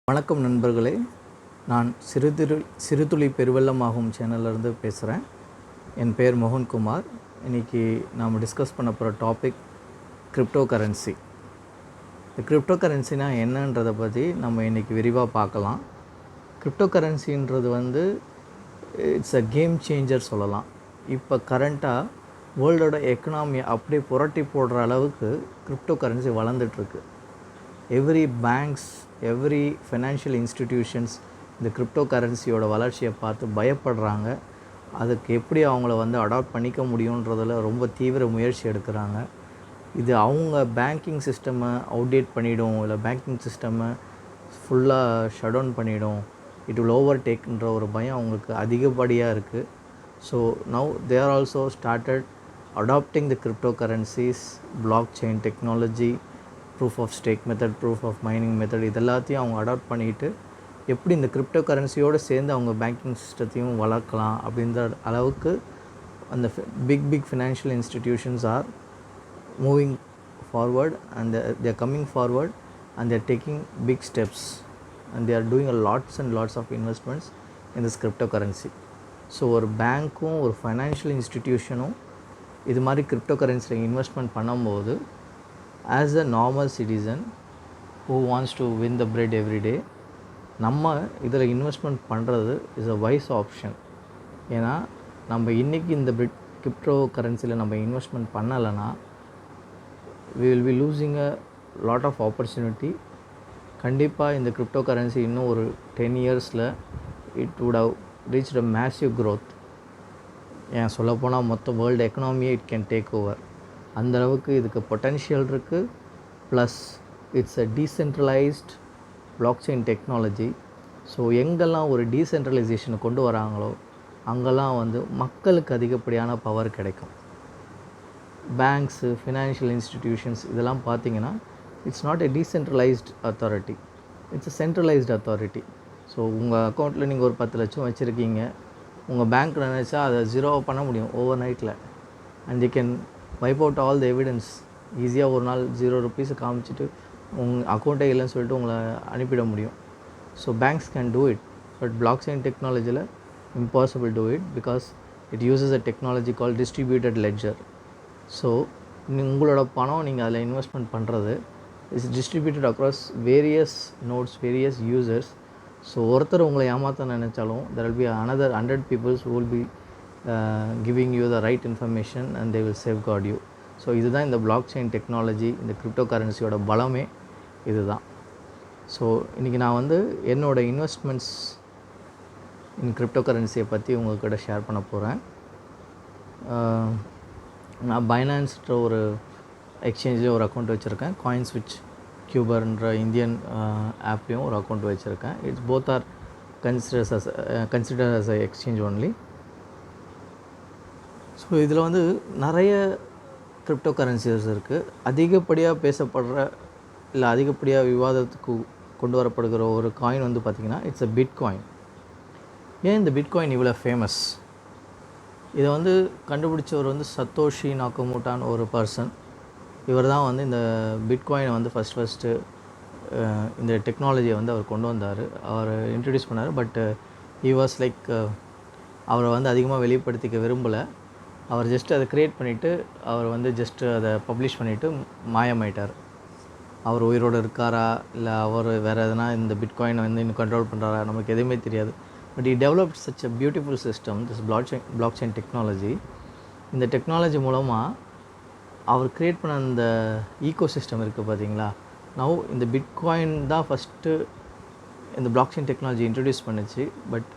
வணக்கம் நண்பர்களே, நான் சிறுதுளி பெருவெள்ளமாகும் சேனல்லேருந்து பேசுகிறேன். என் பேர் மோகன்குமார். இன்றைக்கி நாம் டிஸ்கஸ் பண்ண போகிற டாபிக் கிரிப்டோ கரன்சி. இந்த கிரிப்டோ கரன்சினா என்னன்றதை பற்றி நம்ம இன்றைக்கி விரிவாக பார்க்கலாம். கிரிப்டோ கரன்சின்றது இட்ஸ் அ கேம் சேஞ்சர் சொல்லலாம். இப்போ கரண்ட்டாக வேர்ல்டோட எக்கனாமியை அப்படியே புரட்டி போடுற அளவுக்கு கிரிப்டோ கரன்சி வளர்ந்துட்டுருக்கு. Every banks, every financial institutions இந்த கிரிப்டோ கரன்சியோட வளர்ச்சியை பார்த்து பயப்படுறாங்க. அதுக்கு எப்படி அவங்கள அடாப்ட் பண்ணிக்க முடியுன்றதில் ரொம்ப தீவிர முயற்சி எடுக்கிறாங்க. இது அவங்க பேங்கிங் சிஸ்டமை அவுடேட் பண்ணிடும், இல்லை பேங்கிங் சிஸ்டமை ஃபுல்லாக ஷட் டவுன் பண்ணிடும், இட் வில் ஓவர் டேக்ன்ற ஒரு பயம் அவங்களுக்கு அதிகப்படியாக இருக்குது. So now they are also started adopting the cryptocurrencies, blockchain technology, proof of stake method, proof of mining method, இது எல்லாத்தையும் அவங்க அடாப்ட் பண்ணிக்கிட்டு எப்படி இந்த கிரிப்டோ கரன்சியோடு சேர்ந்து அவங்க பேங்கிங் சிஸ்டத்தையும் வளர்க்கலாம் அப்படின்ற அளவுக்கு அந்த big financial institutions are moving forward and they're coming forward and they're taking big steps and they're doing lots and lots of investments in this cryptocurrency. So ஒரு பேங்க்கும் ஒரு ஃபைனான்ஷியல் இன்ஸ்டிடியூஷனும் இது மாதிரி கிரிப்டோ கரன்சியில் இன்வெஸ்ட்மெண்ட் பண்ணும்போது as a normal citizen who wants to win the bread every day, நம்ம இதில் இன்வெஸ்ட்மெண்ட் பண்ணுறது இஸ் அ வைஸ் ஆப்ஷன். ஏன்னா நம்ம இன்றைக்கி இந்த கிரிப்டோ கரன்சியில் நம்ம இன்வெஸ்ட்மெண்ட் பண்ணலைன்னா we will be losing a lot of opportunity. கண்டிப்பாக இந்த கிரிப்டோ கரன்சி இன்னும் ஒரு 10 இயர்ஸில் it would have reached a massive growth. ஏன் சொல்லப்போனால் மொத்த வேர்ல்டு எக்கனாமியை இட் கேன் டேக் ஓவர். அந்தளவுக்கு இதுக்கு பொட்டென்ஷியல் இருக்குது. Plus it's a decentralised blockchain technology. So எங்கெல்லாம் ஒரு டீசென்ட்ரலைசேஷனை கொண்டு வராங்களோ அங்கெல்லாம் மக்களுக்கு அதிகப்படியான பவர் கிடைக்கும். பேங்க்ஸு, ஃபினான்ஷியல் இன்ஸ்டிடியூஷன்ஸ் இதெல்லாம் பார்த்திங்கன்னா it's not a decentralised authority, it's a centralised authority. So உங்கள் அக்கௌண்ட்டில் நீங்கள் ஒரு 10 லட்சம் வச்சுருக்கீங்க, உங்கள் பேங்க் நினச்சா அதை ஜீரோவாக பண்ண முடியும் ஓவர் நைட்டில். And you can vibe out all the evidence. ஈஸியாக ஒரு நாள் 0 ருபீஸை காமிச்சிட்டு உங்கள் அக்கௌண்ட்டே இல்லைன்னு சொல்லிட்டு உங்களை அனுப்பிட முடியும். So banks can do it, but block chain டெக்னாலஜியில் impossible to it because it uses a technology call distributed ledger. So உங்களோட பணம் நீங்கள் அதில் இன்வெஸ்ட்மெண்ட் பண்ணுறது is distributed across various nodes, various users. So ஒருத்தர் உங்களை ஏமாற்ற நினச்சாலும் there will be another 100 people who will be giving you the right information and they will safeguard you. So இதுதான் இந்த பிளாக் செயின் டெக்னாலஜி, இந்த கிரிப்டோ கரன்சியோட பலமே இதுதான். ஸோ இன்றைக்கி நான் என்னோடய இன்வெஸ்ட்மெண்ட்ஸ் இன் கிரிப்டோ கரன்சியை பற்றி உங்கள்கிட்ட ஷேர் பண்ண போகிறேன். நான் பைனான்ஸ்ன்ற ஒரு எக்ஸ்சேஞ்சில் ஒரு அக்கௌண்ட் வச்சுருக்கேன். காயின்ஸ்விட்ச் கியூபர்ன்ற இந்தியன் ஆப்லேயும் ஒரு அக்கௌண்ட் வச்சுருக்கேன். It's both are consider as a exchange only. So இதில் நிறைய கிரிப்டோ கரன்சிஸ் இருக்குது. அதிகப்படியாக பேசப்படுற இல்லை அதிகப்படியாக விவாதத்துக்கு கொண்டு வரப்படுகிற ஒரு காயின் பார்த்திங்கன்னா இட்ஸ் அ பிட்காயின். ஏன் இந்த பிட்காயின் இவ்வளோ ஃபேமஸ்? இதை கண்டுபிடிச்சவர் சத்தோஷி நாகமோட்டோன்னு ஒரு பர்சன். இவர் தான் இந்த பிட்காயினை ஃபஸ்ட்டு இந்த டெக்னாலஜியை அவர் கொண்டு வந்தார், அவர் இன்ட்ரடியூஸ் பண்ணார். பட் ஹி வாஸ் லைக் அவரை அதிகமாக வெளிப்படுத்திக்க விரும்பலை. அவர் ஜஸ்ட் அதை க்ரியேட் பண்ணிவிட்டு அவர் ஜஸ்ட்டு அதை பப்ளிஷ் பண்ணிவிட்டு மாயமாயிட்டார். அவர் உயிரோடு இருக்காரா இல்லை அவர் வேறு எதனா இந்த பிட்காயினை இன்னும் கண்ட்ரோல் பண்ணுறாரா நமக்கு எதுவுமே தெரியாது. But he developed such a beautiful system, this blockchain technology. இந்த டெக்னாலஜி மூலமாக அவர் க்ரியேட் பண்ண அந்த ஈகோ சிஸ்டம் இருக்குது பார்த்தீங்களா. நவ் இந்த பிட்காயின் தான் ஃபஸ்ட்டு இந்த பிளாக்செயின் டெக்னாலஜி இன்ட்ரடியூஸ் பண்ணிச்சு. பட்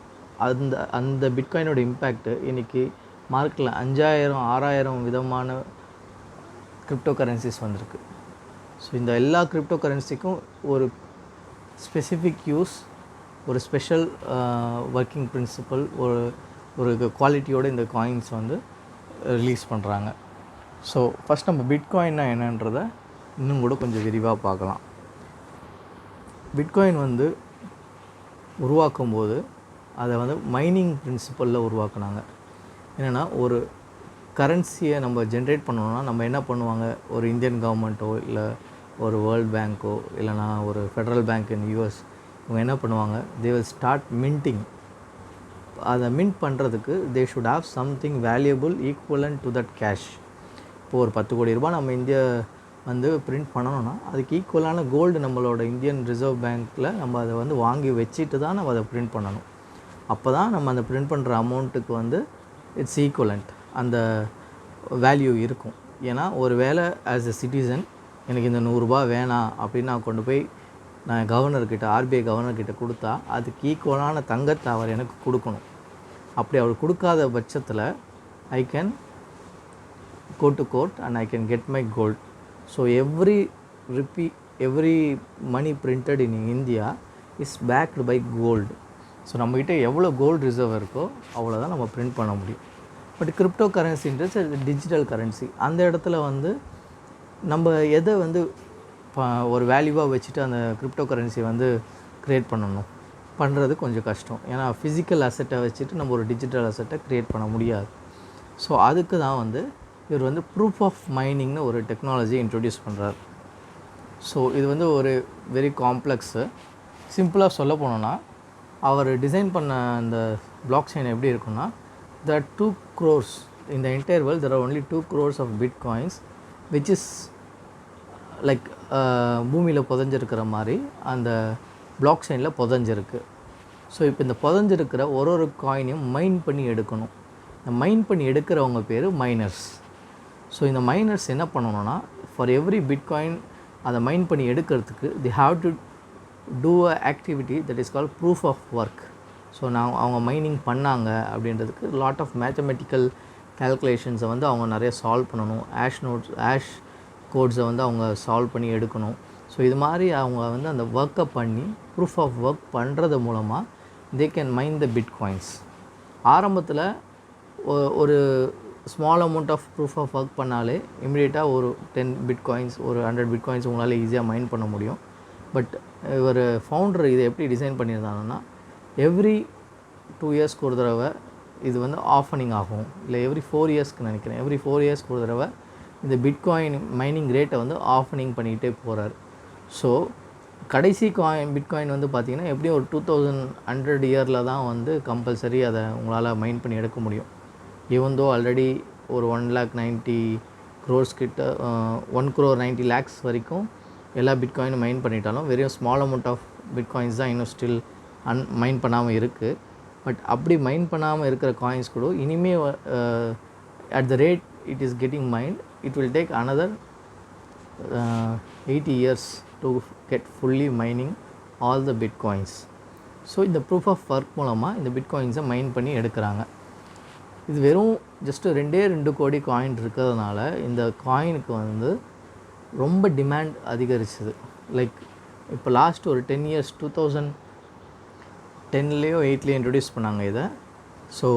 அந்த பிட்காயினோட இம்பேக்ட்டு இன்றைக்கி மார்க்கெட்டில் 5000-6000 விதமான கிரிப்டோ கரன்சிஸ் வந்திருக்கு. ஸோ இந்த எல்லா கிரிப்டோ கரன்சிக்கும் ஒரு ஸ்பெசிஃபிக் யூஸ், ஒரு ஸ்பெஷல் ஒர்க்கிங் பிரின்சிபல், ஒரு குவாலிட்டியோடு இந்த காயின்ஸ் ரிலீஸ் பண்ணுறாங்க. ஸோ ஃபஸ்ட் நம்ம பிட்காயின்னா என்னன்றதை இன்னும் கூட கொஞ்சம் விரிவாக பார்க்கலாம். பிட்காயின் உருவாக்கும் போது அதை மைனிங் பிரின்சிபலில் உருவாக்குனாங்க. என்னென்னா ஒரு கரன்சியை நம்ம ஜென்ரேட் பண்ணணுன்னா நம்ம என்ன பண்ணுவாங்க, ஒரு இந்தியன் கவர்மெண்ட்டோ இல்லை ஒரு வேர்ல்ட் பேங்க்கோ இல்லைனா ஒரு ஃபெடரல் பேங்க் இன் யூஎஸ் இவங்க என்ன பண்ணுவாங்க, தே வில் ஸ்டார்ட் மின்ட்டிங். அதை மின்ட் பண்ணுறதுக்கு they should have something valuable equivalent to that cash. இப்போ ஒரு 10 கோடி ரூபாய் நம்ம இந்தியா வந்து பிரிண்ட் பண்ணணும்னா அதுக்கு ஈக்குவலான கோல்டு நம்மளோட இந்தியன் ரிசர்வ் பேங்க்கில் நம்ம அதை வந்து வாங்கி வச்சுட்டு தான் நம்ம அதை பிரிண்ட் பண்ணணும். அப்போ தான் நம்ம அந்த பிரிண்ட் பண்ணுற அமௌண்ட்டுக்கு வந்து இட்ஸ் ஈக்குவலண்ட், அந்த வேல்யூ இருக்கும். ஏன்னா ஒரு வேளை ஆஸ் எ சிட்டிசன் எனக்கு இந்த 100 ரூபா வேணாம் அப்படின்னு நான் கொண்டு போய் நான் கவர்னர்கிட்ட, ஆர்பிஐ கவர்னர்கிட்ட கொடுத்தா அதுக்கு ஈக்குவலான தங்கத்தை அவர் எனக்கு கொடுக்கணும். அப்படி அவர் கொடுக்காத பட்சத்தில் I can go to court and I can get my gold. So every rupee, every money printed in India is backed by gold. So நம்மக்கிட்ட எவ்வளோ கோல்டு ரிசர்வ் இருக்கோ அவ்வளோதான் நம்ம பிரிண்ட் பண்ண முடியும். பட் கிரிப்டோ கரன்சின்றது டிஜிட்டல் கரன்சி. அந்த இடத்துல வந்து நம்ம எதை வந்து ஒரு வேல்யூவாக வச்சுட்டு அந்த கிரிப்டோ கரன்சியை வந்து க்ரியேட் பண்ணுறது கொஞ்சம் கஷ்டம். ஏன்னா ஃபிசிக்கல் அசெட்டை வச்சுட்டு நம்ம ஒரு டிஜிட்டல் அசெட்டை க்ரியேட் பண்ண முடியாது. ஸோ அதுக்கு தான் வந்து இவர் வந்து ப்ரூஃப் ஆஃப் மைனிங்னு ஒரு டெக்னாலஜியை இன்ட்ரடியூஸ் பண்ணுறார். ஸோ இது வந்து ஒரு வெரி காம்ப்ளெக்ஸு. சிம்பிளாக சொல்ல போனோன்னா அவர் டிசைன் பண்ண அந்த பிளாக் செயின் எப்படி இருக்குன்னா, there are 2 crores in the entire world, there are only 2 crores of bitcoins which is like பூமியில் புதஞ்சிருக்கிற மாதிரி அந்த பிளாக் செயினில் புதஞ்சிருக்கு. ஸோ இப்போ இந்த புதஞ்சிருக்கிற ஒரு காயினையும் மைன் பண்ணி எடுக்கணும். இந்த மைன் பண்ணி எடுக்கிறவங்க பேர் மைனர்ஸ். ஸோ இந்த மைனர்ஸ் என்ன பண்ணணும்னா, ஃபார் எவ்ரி பிட்காயின் அதை மைன் பண்ணி எடுக்கிறதுக்கு தி have to two a activity that is called proof of work. So அவங்க மைனிங் பண்ணாங்க அப்படின்றதுக்கு லாட் ஆஃப் மேத்தமெட்டிக்கல் கேல்குலேஷன்ஸை வந்து அவங்க நிறைய சால்வ் பண்ணணும். ஆஷ் கோட்ஸை வந்து அவங்க சால்வ் பண்ணி எடுக்கணும். ஸோ இது மாதிரி அவங்க வந்து அந்த ஒர்க்கை பண்ணி ப்ரூஃப் ஆஃப் ஒர்க் பண்ணுறது மூலமாக they can mine the bitcoins. ஆரம்பத்தில் ஒரு small amount of proof of work பண்ணாலே இமிடியேட்டாக ஒரு 10 பிட்காயின்ஸ், ஒரு 100 பிட்காயின்ஸ் உங்களால் ஈஸியாக மைன் பண்ண முடியும். பட் இவர் ஃபவுண்டர் இதை எப்படி டிசைன் பண்ணியிருந்தாங்கன்னா, எவ்ரி 2 இயர்ஸ்க்கு ஒரு தடவை இது வந்து ஆஃபனிங் ஆகும், இல்லை எவ்ரி 4 இயர்ஸ்க்கு நினைக்கிறேன், எவ்ரி 4 இயர்ஸ்க்கு ஒரு தடவை இந்த பிட்காயின் மைனிங் ரேட்டை வந்து ஆஃபனிங் பண்ணிகிட்டே போகிறார். ஸோ கடைசி பிட்காயின் வந்து பார்த்திங்கன்னா எப்படியும் ஒரு 2100 இயரில் தான் வந்து கம்பல்சரி அதை உங்களால் மைன் பண்ணி எடுக்க முடியும். ஈவன் தோ ஆல்ரெடி ஒரு 1,90,000 crores கிட்ட 1 crore 90 lakhs வரைக்கும் எல்லா பிட்காயினும் மைன் பண்ணிட்டாலும் வெறும் ஸ்மால் அமௌண்ட் ஆஃப் பிட்காயின்ஸ் தான் இன்னும் ஸ்டில் மைன் பண்ணாமல் இருக்குது. பட் அப்படி மைன் பண்ணாமல் இருக்கிற காயின்ஸ் கூட இனிமேல் at the rate it is getting mind, it will take another 80 years to get fully mining all the bitcoins. So இந்த ப்ரூஃப் ஆஃப் ஒர்க் மூலமாக இந்த பிட்காயின்ஸை மைன் பண்ணி எடுக்கிறாங்க. இது வெறும் ஜஸ்ட்டு 2 கோடி காயின் இருக்கிறதுனால இந்த காயினுக்கு வந்து ரொம்ப டிமாண்ட் அதிகரிச்சுது. லைக் இப்போ லாஸ்ட் ஒரு 10 இயர்ஸ் 2010லேயோ 8லேயோ இன்ட்ரடியூஸ் பண்ணாங்க இதை. ஸோ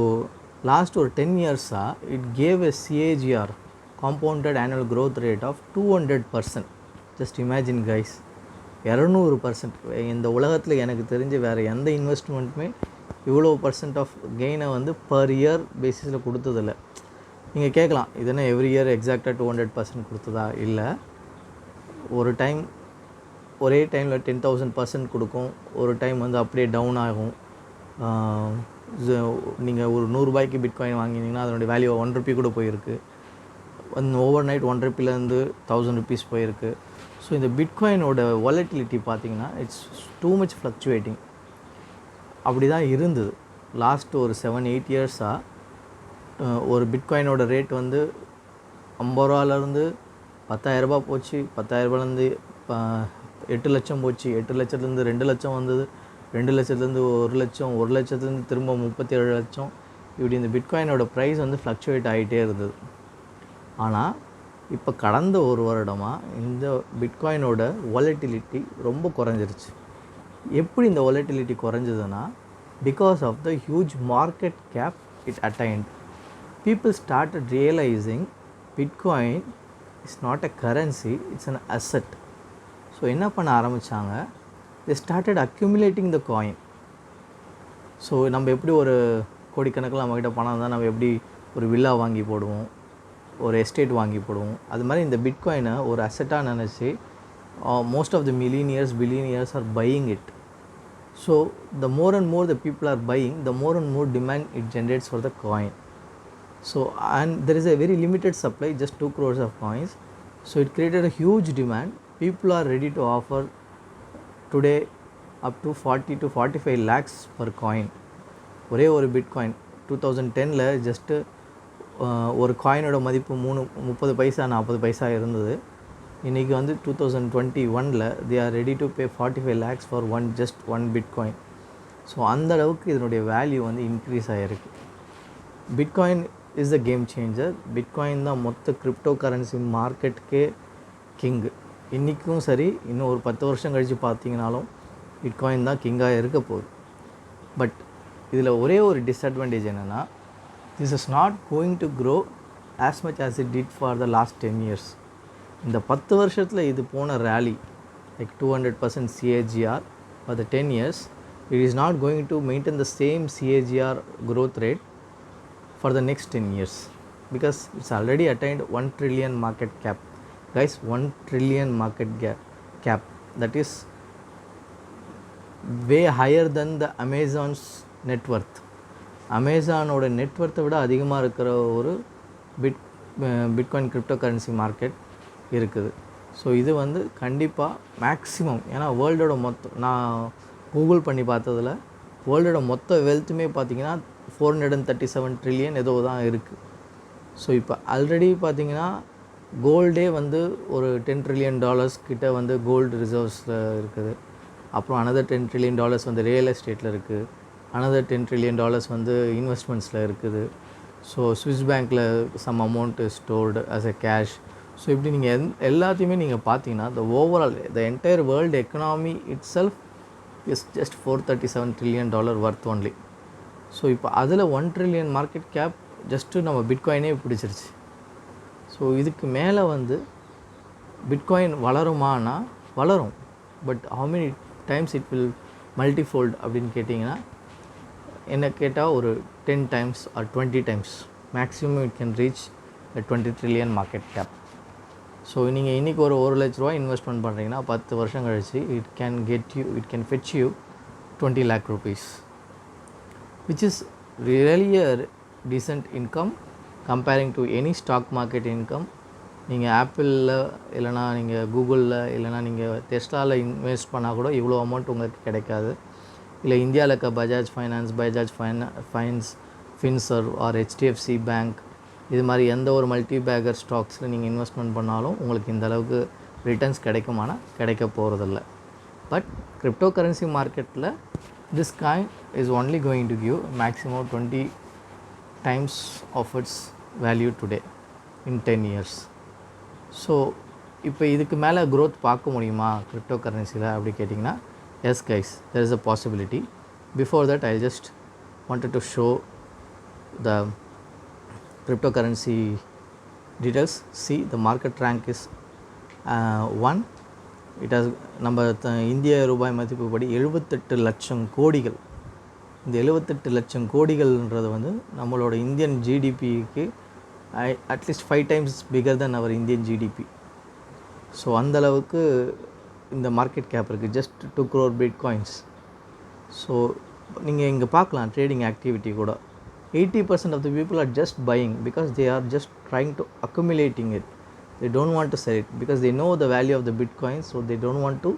லாஸ்ட் ஒரு 10 இயர்ஸாக it gave a CAGR, compounded annual growth rate of 200%. Just imagine guys, 200%. இந்த உலகத்தில் எனக்கு தெரிஞ்சு வேறு எந்த இன்வெஸ்ட்மெண்ட்டுமே இவ்வளோ % ஆஃப் கெயினை வந்து பர் இயர் பேசிஸில் கொடுத்ததில்ல. நீங்கள் கேட்கலாம், இது என்ன எவ்ரி இயர் எக்ஸாக்டாக 200% கொடுத்ததா? இல்லை, ஒரு டைம் ஒரே டைமில் 10,000% கொடுக்கும், ஒரு டைம் வந்து அப்படியே டவுன் ஆகும். நீங்கள் ஒரு 100 ரூபாய்க்கு பிட்காயின் வாங்கினீங்கன்னா அதனுடைய வேல்யூ 1 ரூபி கூட போயிருக்கு. ஓவர் நைட் 1 ரூபிலேருந்து 1000 rupees போயிருக்கு. ஸோ இந்த பிட்காயினோட வாலட்டிலிட்டி பார்த்திங்கன்னா இட்ஸ் டூ மச் ஃப்ளக்சுவேட்டிங். அப்படி தான் இருந்தது லாஸ்ட் ஒரு 7-8 இயர்ஸாக. ஒரு பிட்காயினோட ரேட் வந்து 50 ரூபாலேருந்து 10,000 ரூபா போச்சு, 10,000 ரூபாலேருந்து 8 லட்சம் போச்சு, 8 லட்சத்துலேருந்து 2 லட்சம் வந்தது, 2 லட்சத்துலேருந்து 1 லட்சம், 1 லட்சத்துலேருந்து திரும்ப 37 லட்சம். இப்படி இந்த பிட்காயினோட ப்ரைஸ் வந்து ஃப்ளக்சுவேட் ஆகிட்டே இருந்தது. ஆனால் இப்போ கடந்த ஒரு வருடமாக இந்த பிட்காயினோட வாலட்டிலிட்டி ரொம்ப குறைஞ்சிருச்சு. எப்படி இந்த வாலட்டிலிட்டி குறைஞ்சதுன்னா, because of the huge market cap it attained. People started realising bitcoin is not a currency, it's an asset. So என்ன பண்ண ஆரம்பித்தாங்க, they started accumulating the coin. So நம்ம எப்படி ஒரு கோடிக்கணக்கில் நம்மக்கிட்ட பணம் இருந்தால் நம்ம எப்படி ஒரு வில்லா வாங்கி போடுவோம், ஒரு எஸ்டேட் வாங்கி போடுவோம், அது மாதிரி இந்த பிட்காயினை ஒரு அசெட்டாக நினச்சி most of the billionaires are buying it. So the more and more the people are buying, the more and more demand it generates for the coin. So and there is a very limited supply, just 2 crores of coins. So it created a huge demand. People are ready to offer today up to 40 to 45 lakhs per coin. ஒரே ஒரு bitcoin 2010ல் just ஒரு காயினோட மதிப்பு 30 பைசா 40 பைசா இருந்தது. இன்றைக்கி வந்து 2021ல் they are ready to pay 45 lakhs for just one bitcoin. So அந்த அளவுக்கு இதனுடைய வேல்யூ வந்து இன்க்ரீஸ் ஆகிருக்கு. Bitcoin is the game changer. Bitcoin தான் மொத்த கிரிப்டோ கரன்சி மார்க்கெட்டுக்கே கிங்கு. இன்றைக்கும் சரி, இன்னும் ஒரு 10 வருஷம் கழித்து பார்த்தீங்கனாலும் பிட்காயின் தான் கிங்காக இருக்க போகுது. பட் இதில் ஒரே ஒரு டிஸ்அட்வான்டேஜ் என்னென்னா, this is not going to grow as much as it did for the last 10 years. இந்த 10 வருஷத்தில் இது போன rally like 200% CAGR for the 10 years, it is not going to maintain the same CAGR growth rate for the next 10 years because it's already attained 1 trillion market cap. Guys, 1 trillion market cap, that is way higher than the Amazon's net worth. அமேசானோட நெட்வொர்த்தை விட அதிகமாக இருக்கிற ஒரு bitcoin crypto currency market இருக்குது. So இது வந்து கண்டிப்பாக maximum, ஏன்னா வேர்ல்டோட மொத்தம் நான் கூகுள் பண்ணி பார்த்ததில் வேர்ல்டோட மொத்த வெல்த்துமே பார்த்திங்கன்னா 437 ட்ரில்லியன் ஏதோ தான் இருக்குது. ஸோ இப்போ ஆல்ரெடி பார்த்திங்கன்னா கோல்டே வந்து ஒரு $10 trillion கிட்ட வந்து கோல்டு ரிசர்வ்ஸில் இருக்குது. அப்புறம் அனதர் $10 trillion வந்து ரியல் எஸ்டேட்டில் இருக்குது. அனதர் $10 trillion வந்து இன்வெஸ்ட்மெண்ட்ஸில் இருக்குது. ஸோ ஸ்விஸ் பேங்க்கில் some amount stored as a cash. So இப்படி நீங்கள் எல்லாத்தையுமே நீங்கள் பார்த்தீங்கன்னா the entire world economy itself is just $437 trillion worth only. So இப்போ அதில் 1 trillion மார்க்கெட் கேப் ஜஸ்ட்டு நம்ம பிட்காயினே பிடிச்சிருச்சு. ஸோ இதுக்கு மேலே வந்து பிட்காயின் வளருமானா வளரும். But how many times it will multifold அப்படின்னு கேட்டிங்கன்னா, என்ன கேட்டால் ஒரு 10 times or 20 times maximum it can reach 20 trillion market cap. So நீங்கள் இன்றைக்கி ஒரு ₹1,00,000 இன்வெஸ்ட்மெண்ட் பண்ணுறீங்கன்னா 10 வருஷம் கழிச்சு it can fetch you 20 lakh rupees, which is really a decent income comparing to any stock market income. நீங்கள் ஆப்பிளில் இல்லைனா நீங்கள் கூகுளில் இல்லைனா நீங்கள் டெஸ்லாவில் இன்வெஸ்ட் பண்ணால் கூட இவ்வளோ அமௌண்ட் உங்களுக்கு கிடைக்காது. இல்லை இந்தியாவில் இருக்க Bajaj finance, Finserv or HDFC bank, இது மாதிரி எந்த ஒரு மல்டி பேக்கர் ஸ்டாக்ஸில் நீங்கள் இன்வெஸ்ட்மெண்ட் பண்ணாலும் உங்களுக்கு இந்த அளவுக்கு ரிட்டர்ன்ஸ் கிடைக்குமானா கிடைக்க போகிறதில்ல. பட் கிரிப்டோ கரன்சி மார்க்கெட்டில் this coin is only going to give maximum 20 times of its value today in 10 years. So இப்போ இதுக்கு மேலே க்ரோத் பார்க்க முடியுமா கிரிப்டோ கரன்சியில் அப்படி கேட்டிங்கன்னா, S guys, there is a possibility. Before that, I just wanted to show the cryptocurrency details. See, the market rank is 1. It has நம்ம இந்திய ரூபாய் மதிப்புப்படி 78 லட்சம் கோடிகள். இந்த 78 லட்சம் கோடிகள்ன்றது வந்து நம்மளோட இந்தியன் ஜிடிபிக்கு at least 5 times figure than our Indian ஜிடிபி. ஸோ அந்தளவுக்கு இந்த மார்க்கெட் கேப் இருக்குது, ஜஸ்ட் 2 crore பிட்காயின்ஸ். ஸோ நீங்கள் இங்கே பார்க்கலாம் ட்ரேடிங் ஆக்டிவிட்டி கூட 80% of the people are just buying because they are just trying to accumulating it. They don't want to sell it because they know the value of the Bitcoin, so they don't want to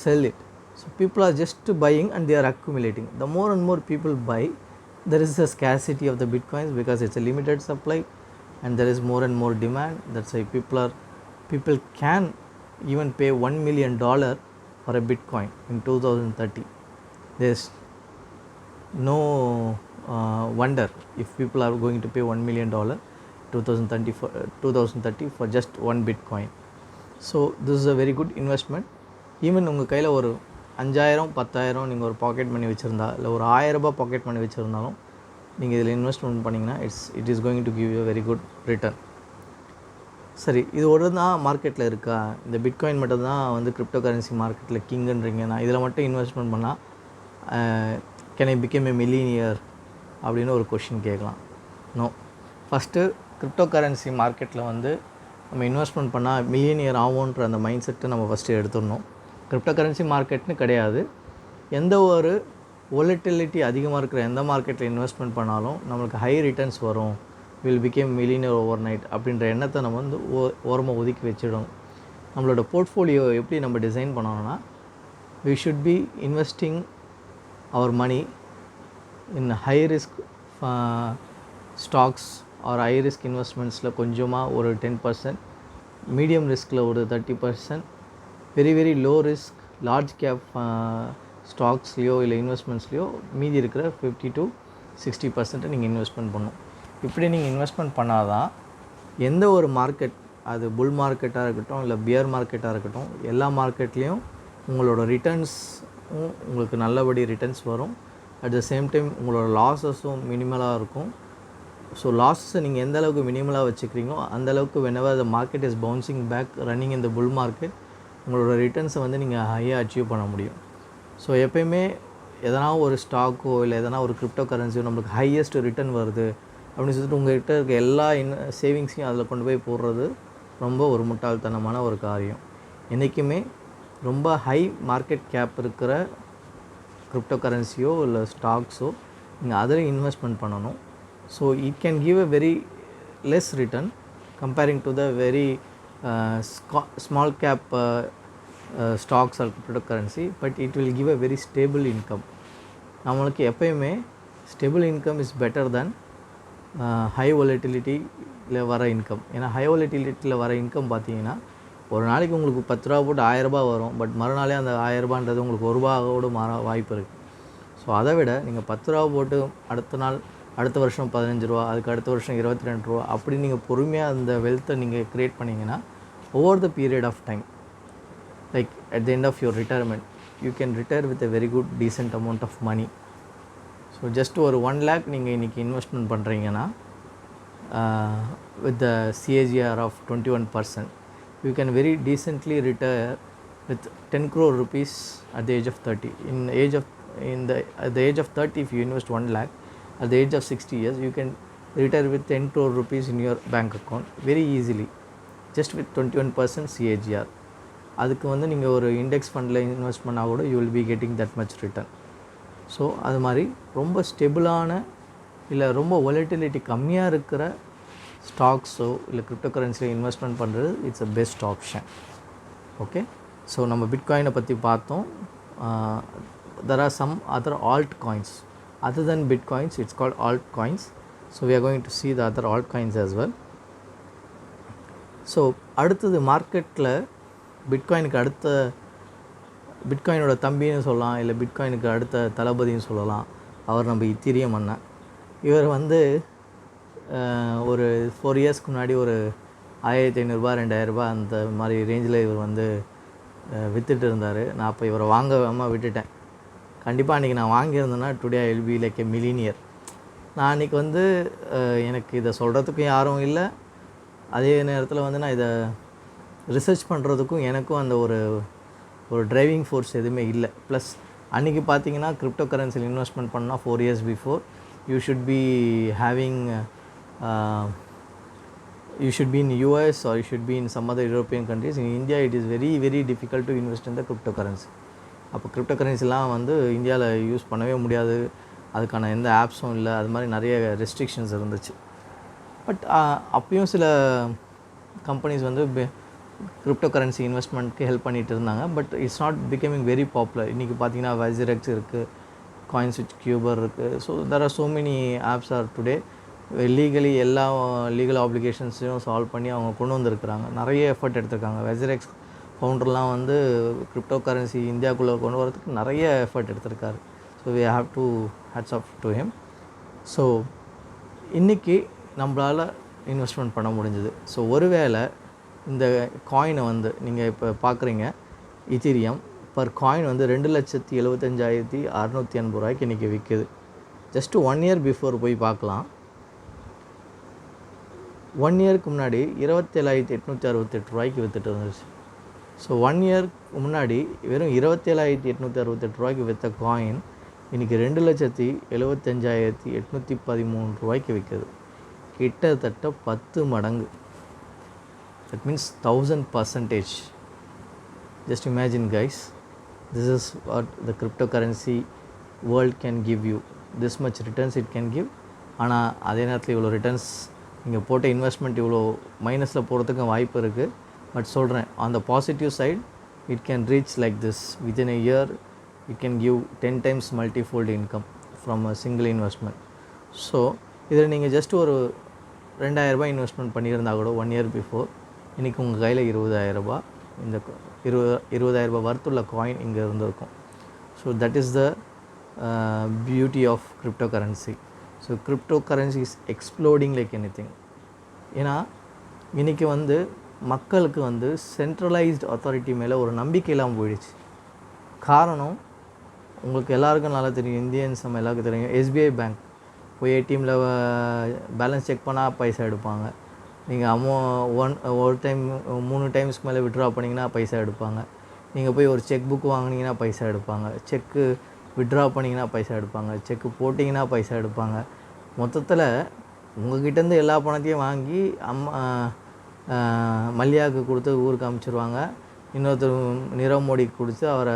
sell it. So people are just buying and they are accumulating. The more and more people buy, there is a scarcity of the Bitcoins because it's a limited supply and there is more and more demand. That's why people can even pay $1 million for a Bitcoin in 2030. There's no wonder if people are going to pay $1 million 2030 for just one Bitcoin. So this is a very good investment. Even உங்கள் கையில் ஒரு 5,000 10,000 நீங்கள் ஒரு pocket money வச்சுருந்தா, இல்லை ஒரு ₹1,000 pocket money வச்சுருந்தாலும் நீங்கள் இதில் இன்வெஸ்ட்மெண்ட் பண்ணிங்கன்னா it is going to give you very good return. சரி, இது ஒரு தான் மார்க்கெட்டில் இருக்கா? இந்த பிட்காயின் மட்டும் தான் வந்து கிரிப்டோ கரன்சி மார்க்கெட்டில் கிங்குன்றீங்க, நான் இதில் மட்டும் இன்வெஸ்ட்மெண்ட் பண்ணால் can I become a millionaire அப்படின்னு ஒரு கொஷின் கேட்கலாம். நோ. ஃபஸ்ட்டு கிரிப்டோ கரன்சி மார்க்கெட்டில் வந்து நம்ம இன்வெஸ்ட்மெண்ட் பண்ணால் மில்லியனியர் ஆகும்ன்ற அந்த மைண்ட் செட்டை நம்ம ஃபஸ்ட்டு எடுத்துடணும். கிரிப்டோ கரன்சி மார்க்கெட்னு கிடையாது, எந்த ஒரு volatility அதிகமாக இருக்கிற எந்த மார்க்கெட்டில் இன்வெஸ்ட்மெண்ட் பண்ணாலும் நம்மளுக்கு ஹை ரிட்டர்ன்ஸ் வரும், will become millionaire over night அப்படின்ற எண்ணத்தை நம்ம வந்து ஓரமாக ஒதுக்கி வச்சிடும். நம்மளோட போர்ட்ஃபோலியோ எப்படி நம்ம டிசைன் பண்ணணும்னா, we should be investing our money in high risk stocks or high risk investmentsல கொஞ்சமாக ஒரு 10%, மீடியம் ரிஸ்கில் ஒரு 30%, very very low risk large cap ஸ்டாக்ஸ்லேயோ இல்லை இன்வெஸ்ட்மெண்ட்ஸ்லேயோ மீதி இருக்கிற 50-60% நீங்கள் இன்வெஸ்ட்மெண்ட் பண்ணணும். இப்படி நீங்கள் இன்வெஸ்ட்மெண்ட் பண்ணால் தான் எந்த ஒரு மார்க்கெட், அது புல் மார்க்கெட்டாக இருக்கட்டும் இல்லை பியர் மார்க்கெட்டாக இருக்கட்டும், எல்லா மார்க்கெட்லேயும் உங்களோட ரிட்டர்ன்ஸ் உங்களுக்கு நல்லபடி ரிட்டர்ன்ஸ் வரும். அட் த சேம் டைம் உங்களோட லாஸஸும் மினிமலாக இருக்கும். ஸோ லாஸஸை நீங்கள் எந்த அளவுக்கு மினிமலாக வச்சுக்கிறீங்களோ அந்தளவுக்கு whenever the market is bouncing back running in the bull market, உங்களோட ரிட்டர்ன்ஸை வந்து நீங்கள் ஹையாக அச்சீவ் பண்ண முடியும். ஸோ எப்போயுமே எதனா ஒரு ஸ்டாக்கோ இல்லை எதனா ஒரு கிரிப்டோ கரன்சியோ நம்மளுக்கு ஹையஸ்ட் ரிட்டர்ன் வருது அப்படின்னு சொல்லிட்டு உங்கள்கிட்ட இருக்க எல்லா சேவிங்ஸையும் அதில் கொண்டு போய் போடுறது ரொம்ப ஒரு முட்டாள்தனமான ஒரு காரியம். என்றைக்குமே ரொம்ப ஹை மார்க்கெட் கேப் இருக்கிற கிரிப்டோ கரன்சியோ இல்லை ஸ்டாக்ஸோ நீங்கள் அதில் இன்வெஸ்ட்மெண்ட் பண்ணணும். So it can give a very less return comparing to the very small cap stocks or cryptocurrency, but it will give a very stable income. நம்மளுக்கு எப்போயுமே stable income is better than high வாலட்டிலிட்டியில் வர income. ஏன்னா high வாலட்டிலிட்டியில் வர income பார்த்தீங்கன்னா ஒரு நாளைக்கு உங்களுக்கு 10 ரூபா போட்டு 1000 ரூபா வரும், பட் மறுநாளே அந்த 1000 ரூபான்றது உங்களுக்கு 1 ரூபாவோடு மாற வாய்ப்பு இருக்குது. ஸோ அதை விட நீங்கள் 10 ரூபா போட்டு அடுத்த நாள் அடுத்த வருஷம் 15 ரூபா, அதுக்கு அடுத்த வருஷம் 22 ரூபா, அப்படி நீங்கள் பொறுமையாக அந்த வெல்த்தை நீங்கள் க்ரியேட் பண்ணிங்கன்னா over the period of time, like at the end of your retirement, you can retire with a very good decent amount of money. So just ஒரு 1 lakh நீங்கள் இன்றைக்கி இன்வெஸ்ட்மெண்ட் பண்ணுறீங்கன்னா with the CAGR of 21%, you can very decently retire with 10 crore rupees at the age of 30. At the age of 30, if you invest 1 lakh, at the age of 60 years, you can retire with 10 crore rupees in your bank account very easily, just with 21% CAGR. அதுக்கு வந்து நீங்கள் ஒரு index ஃபண்டில் invest பண்ணால் கூட you will be getting that much return. So அது மாதிரி ரொம்ப ஸ்டெபிளான இல்லை ரொம்ப வாலட்டிலிட்டி கம்மியாக இருக்கிற ஸ்டாக்ஸோ இல்லை கிரிப்டோ கரன்சியில் இன்வெஸ்ட்மெண்ட் பண்ணுறது it's a best option. Okay, so நம்ம பிட்காயினை பற்றி பார்த்தோம். there are some other altcoins other than bitcoins, it's called altcoins. So we are going to see the other altcoins as well. So அடுத்தது மார்க்கெட்டில் பிட்காயினுக்கு அடுத்த பிட்காயினோட தம்பின்னு சொல்லலாம், இல்லை பிட்காயினுக்கு அடுத்த தளபதின்னு சொல்லலாம். அவர் நம்ம இத்தீரியம் அண்ணன். இவர் வந்து ஒரு 4 இயர்ஸ்க்கு முன்னாடி ஒரு 1500 2000 அந்த மாதிரி ரேஞ்சில் இவர் வந்து விற்றுட்டு இருந்தார். நான் அப்போ இவரை வாங்காமல் விட்டுட்டேன். கண்டிப்பாக அன்றைக்கி நான் வாங்கியிருந்தேன்னா today I will be like a millionaire. நான் அன்றைக்கி வந்து எனக்கு இதை சொல்கிறதுக்கும் யாரும் இல்லை, அதே நேரத்தில் வந்து நான் இதை ரிசர்ச் பண்ணுறதுக்கும் எனக்கும் அந்த ஒரு டிரைவிங் ஃபோர்ஸ் எதுவுமே இல்லை. ப்ளஸ் அன்றைக்கி பார்த்தீங்கன்னா கிரிப்டோ கரன்சியில் இன்வெஸ்ட்மெண்ட் பண்ணால் 4 years before you should be having you should be in US or you should be in some other European countries. In India it is very very difficult to invest in the cryptocurrency. அப்போ crypto கரன்சிலாம் வந்து இந்தியாவில் use பண்ணவே முடியாது, அதுக்கான எந்த ஆப்ஸும் இல்லை, அது மாதிரி நிறைய ரெஸ்ட்ரிக்ஷன்ஸ் இருந்துச்சு. பட் அப்பயும் சில கம்பெனிஸ் வந்து கிரிப்டோ கரன்சி இன்வெஸ்ட்மெண்ட்க்கு ஹெல்ப் பண்ணிகிட்டு இருந்தாங்க. But it's not becoming very popular. இன்றைக்கி பார்த்தீங்கன்னா வைசிரெக்ஸ் இருக்குது, காயின்ஸ்விட்ச் கியூபர் இருக்குது. So there R so many apps R today legally எல்லா லீகல் ஆப்ளிகேஷன்ஸையும் சால்வ் பண்ணி அவங்க கொண்டு வந்திருக்கிறாங்க. நிறைய எஃபர்ட் எடுத்திருக்காங்க. வைசிரெக்ஸ் ஃபவுண்டர்லாம் வந்து கிரிப்டோ கரன்சி இந்தியாவுக்குள்ளே கொண்டு வரதுக்கு நிறைய எஃபர்ட் எடுத்திருக்காரு. So we have to hats off to him. So இன்றைக்கி நம்மளால் இன்வெஸ்ட்மெண்ட் பண்ண முடிஞ்சுது. ஸோ ஒருவேளை இந்த காயினை வந்து நீங்கள் இப்போ பார்க்குறீங்க இத்தீரியம் பர் காயின் வந்து 2,75,680 ரூபாய்க்கு இன்றைக்கி விற்குது. ஜஸ்ட்டு 1 year பிஃபோர் போய் பார்க்கலாம். 1 yearக்கு முன்னாடி 27,868 ரூபாய்க்கு விற்றுட்டு இருந்துச்சு. ஸோ 1 yearக்கு முன்னாடி வெறும் 27,868 ரூபாய்க்கு விற்ற காயின் இன்றைக்கி 2,75,813 ரூபாய்க்கு விற்குது. கிட்டத்தட்ட 10 மடங்கு. That means 1000%. Just imagine guys, this is what the cryptocurrency world can give you, this much returns it can give. ஆனால் அதே நேரத்தில் இவ்வளோ ரிட்டர்ன்ஸ் நீங்கள் போட்ட இன்வெஸ்ட்மெண்ட் இவ்வளோ மைனஸில் போகிறதுக்கு வாய்ப்பு இருக்குது. பட் சொல்கிறேன், on the positive side it can reach like this. Within a year it can give 10 times multifold income from a single investment. So இதில் நீங்கள் ஜஸ்ட் ஒரு 2000 ரூபாய் இன்வெஸ்ட்மெண்ட் பண்ணியிருந்தா கூட 1 year பிஃபோர், இன்றைக்கி உங்கள் கையில் 20,000 ரூபாய், இந்த 20,000 ரூபாய் வர்த்துள்ள காயின் இங்கே இருந்திருக்கும். So that is the beauty of cryptocurrency. So cryptocurrency is exploding like anything. ஏன்னா இன்றைக்கி வந்து மக்களுக்கு வந்து சென்ட்ரலைஸ்டு அத்தாரிட்டி மேலே ஒரு நம்பிக்கை இல்லாமல் போயிடுச்சு. காரணம் உங்களுக்கு எல்லாருக்கும் நல்லா தெரியும், இந்தியன்ஸ் நம்ம எல்லாருக்கும் தெரியும். எஸ்பிஐ பேங்க் போய் ஏடிஎம்மில் பேலன்ஸ் செக் பண்ணால் பைசா எடுப்பாங்க. நீங்கள் ஒரு டைம் 3 டைம்ஸ்க்கு மேலே விட்ரா பண்ணிங்கன்னா பைசா எடுப்பாங்க. நீங்கள் போய் ஒரு செக் புக் வாங்கினீங்கன்னா பைசா எடுப்பாங்க. செக்கு விட்ரா பண்ணிங்கன்னா பைசா எடுப்பாங்க. செக்கு போட்டிங்கன்னா பைசா எடுப்பாங்க. மொத்தத்தில் உங்கள்கிட்டேருந்து எல்லா பணத்தையும் வாங்கி மல்லியாவுக்கு கொடுத்து ஊருக்கு அனுப்பிச்சிடுவாங்க. இன்னொருத்தர் நீரவ் மோடிக்கு கொடுத்து அவரை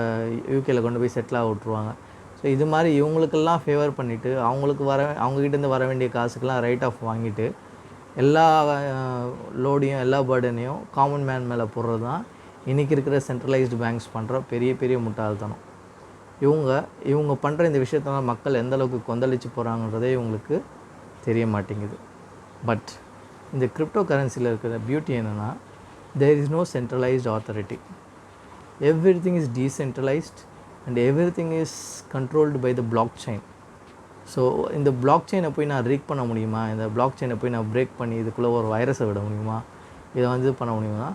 யூகேல கொண்டு போய் செட்டிலாக விட்ருவாங்க. ஸோ இது மாதிரி இவங்களுக்கெல்லாம் ஃபேவர் பண்ணிவிட்டு அவங்ககிட்டேருந்து வர வேண்டிய காசுக்கெல்லாம் ரைட் ஆஃப் வாங்கிட்டு எல்லா லோடையும் எல்லா பர்டனையும் காமன் மேன் மேலே போடுறது தான் இன்றைக்கி இருக்கிற சென்ட்ரலைஸ்டு பேங்க்ஸ் பண்ணுற பெரிய பெரிய முட்டாள்தனம். இவங்க பண்ணுற இந்த விஷயத்தினால மக்கள் எந்தளவுக்கு கொந்தளிச்சு போகிறாங்கன்றதே இவங்களுக்கு தெரிய மாட்டேங்குது. பட் இந்த கிரிப்டோ கரன்சியில் இருக்கிற பியூட்டி என்னென்னா, there is no centralized authority. Everything is decentralized and everything is controlled by the blockchain. So இந்த பிளாக் செயினை போய் நான் ரீக் பண்ண முடியுமா? இந்த பிளாக் செயினை போய் நான் பிரேக் பண்ணி இதுக்குள்ளே ஒரு வைரஸை விட முடியுமா? இதை வந்து பண்ண முடியுமா?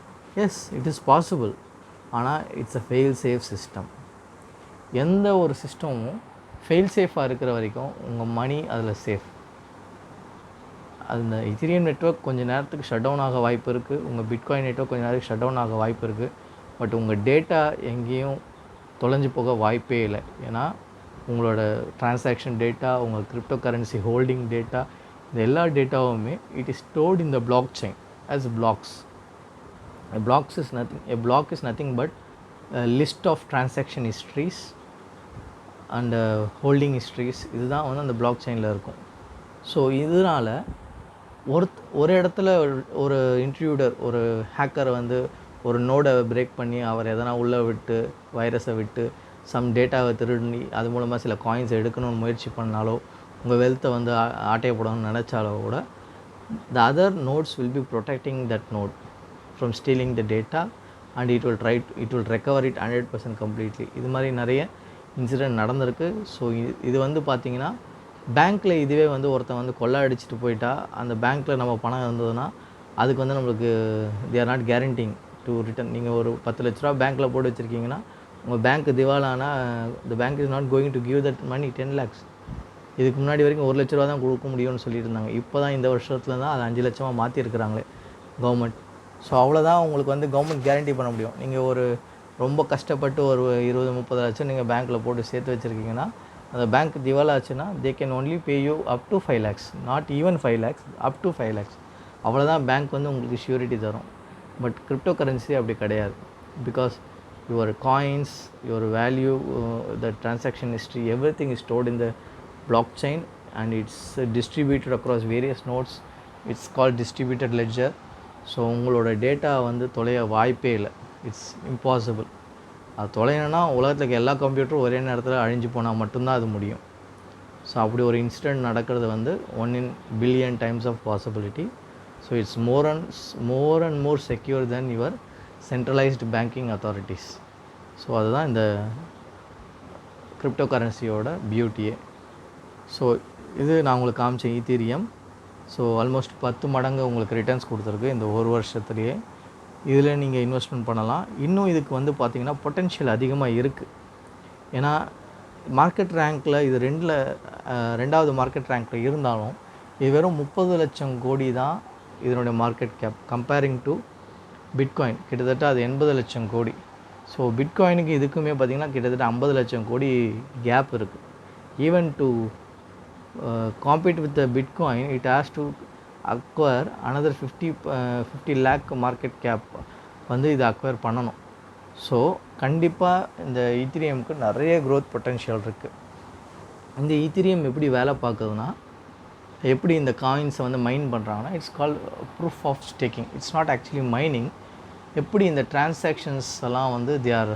Yes, it is possible. ஆனால் it's a fail safe system. எந்த ஒரு சிஸ்டமும் ஃபெயில் சேஃபாக இருக்கிற வரைக்கும் உங்கள் மணி அதில் சேஃப். அந்த இத்தீரியம் நெட்வொர்க் கொஞ்சம் நேரத்துக்கு ஷட் டவுன் ஆக வாய்ப்பு இருக்குது. உங்கள் பிட்காயின் நெட்வொர்க் கொஞ்சம் நேரத்துக்கு ஷட் டவுன் ஆக வாய்ப்பு இருக்குது. பட் உங்கள் டேட்டா எங்கேயும் தொலைஞ்சு போக வாய்ப்பே இல்லை. ஏன்னா உங்களோட ட்ரான்சாக்ஷன் டேட்டா, உங்கள் கிரிப்டோ கரன்சி ஹோல்டிங் டேட்டா, இந்த எல்லா டேட்டாவுமே it is stored in the blockchain as blocks. A block is nothing but a list of transaction histories and holding histories. இதுதான் வந்து அந்த பிளாக் செயினில் இருக்கும். ஸோ இதனால் ஒரு இடத்துல ஒரு இன்ட்ரூடர், ஒரு ஹேக்கர் வந்து ஒரு நோடை பிரேக் பண்ணி அவர் எதனா உள்ளே விட்டு வைரஸை விட்டு சம் டேட்டாவை திருடி அது மூலமாக சில காயின்ஸ் எடுக்கணும்னு முயற்சி பண்ணாலோ, உங்கள் வெல்த்தை வந்து ஆட்டையை போடணும்னு நினச்சாலோ கூட the other nodes will be protecting that node from stealing the data and it will recover it 100% completely. இது மாதிரி நிறைய இன்சிடென்ட் நடந்திருக்கு. ஸோ இது வந்து பார்த்திங்கன்னா பேங்க்கில் இதுவே வந்து ஒருத்தன் வந்து கொள்ளை அடிச்சுட்டு போயிட்டா அந்த பேங்க்கில் நம்ம பணம் இருந்ததுன்னா அதுக்கு வந்து நம்மளுக்கு they are not guaranteeing to return. நீங்கள் ஒரு 10 லட்ச ரூபா பேங்க்கில் போட்டு வச்சுருக்கீங்கன்னா உங்கள் bank திவாலானா the bank is not going to give that money 10 lakhs. இதுக்கு முன்னாடி வரைக்கும் 1 லட்ச ரூபா தான் கொடுக்க முடியும்னு சொல்லிட்டு இருந்தாங்க. இப்போ தான் இந்த வருஷத்தில் தான் அது 5 லட்சமாக மாற்றிருக்கிறாங்களே கவர்மெண்ட். ஸோ அவ்வளோதான் உங்களுக்கு வந்து கவர்மெண்ட் கேரண்டி பண்ண முடியும். நீங்கள் ஒரு ரொம்ப கஷ்டப்பட்டு ஒரு 20-30 லட்சம் நீங்கள் பேங்க்கில் போட்டு சேர்த்து வச்சுருக்கீங்கன்னா அந்த bank திவாலாச்சுன்னா they can only pay you up to 5 lakhs, not even 5 lakhs, up to 5 lakhs. அவ்வளோதான் பேங்க் வந்து உங்களுக்கு ஷியூரிட்டி தரும். பட் கிரிப்டோ கரன்சி அப்படி கிடையாது. Because your coins, your value, the transaction history, everything is stored in the blockchain and it's distributed across various nodes. It's called distributed ledger. So உங்களோட data வந்து தொலைய வாய்ப்பே இல்லை. It's impossible. அது தொலைனா உலகத்தில் இருக்க எல்லா கம்ப்யூட்டரும் ஒரே நேரத்தில் அழிஞ்சு போனால் மட்டும்தான் அது முடியும். ஸோ அப்படி ஒரு இன்சிடெண்ட் நடக்கிறது வந்து 1 in billion times of possibility. So it's more and more secure than your centralized banking authorities. So அதுதான் இந்த கிரிப்டோ கரன்சியோட பியூட்டியே. ஸோ இது நான் உங்களுக்கு காமிச்சேன் ஈத்தீரியம். ஸோ ஆல்மோஸ்ட் 10 மடங்கு உங்களுக்கு ரிட்டர்ன்ஸ் கொடுத்துருக்கு இந்த ஒரு வருஷத்துலேயே. இதில் நீங்கள் இன்வெஸ்ட்மெண்ட் பண்ணலாம். இன்னும் இதுக்கு வந்து பார்த்திங்கன்னா பொட்டென்ஷியல் அதிகமாக இருக்குது. ஏன்னா மார்க்கெட் ரேங்க்கில் இது 2வது மார்க்கெட் ரேங்க்கில் இருந்தாலும் இது வெறும் 30 லட்சம் கோடி தான் இதனுடைய market cap. Comparing to bitcoin கிட்டத்தட்ட அது 80 லட்சம் கோடி. ஸோ பிட்காயினுக்கு இதுக்குமே பார்த்திங்கன்னா கிட்டத்தட்ட 50 லட்சம் கோடி கேப் இருக்குது. Even to compete with the Bitcoin, it has to acquire another 50 lakh market cap வந்து இது அக்வயர் பண்ணணும். ஸோ கண்டிப்பாக இந்த ஈத்தீரியமுக்கு நிறைய க்ரோத் பொட்டென்ஷியல் இருக்குது. இந்த ஈத்தீரியம் எப்படி வேலை பார்க்குதுன்னா, எப்படி இந்த காயின்ஸை வந்து மைன் பண்ணுறாங்கன்னா, it's call proof of staking. It's not actually mining. எப்படி இந்த டிரான்சாக்ஷன்ஸ் எல்லாம் வந்து தே ஆர்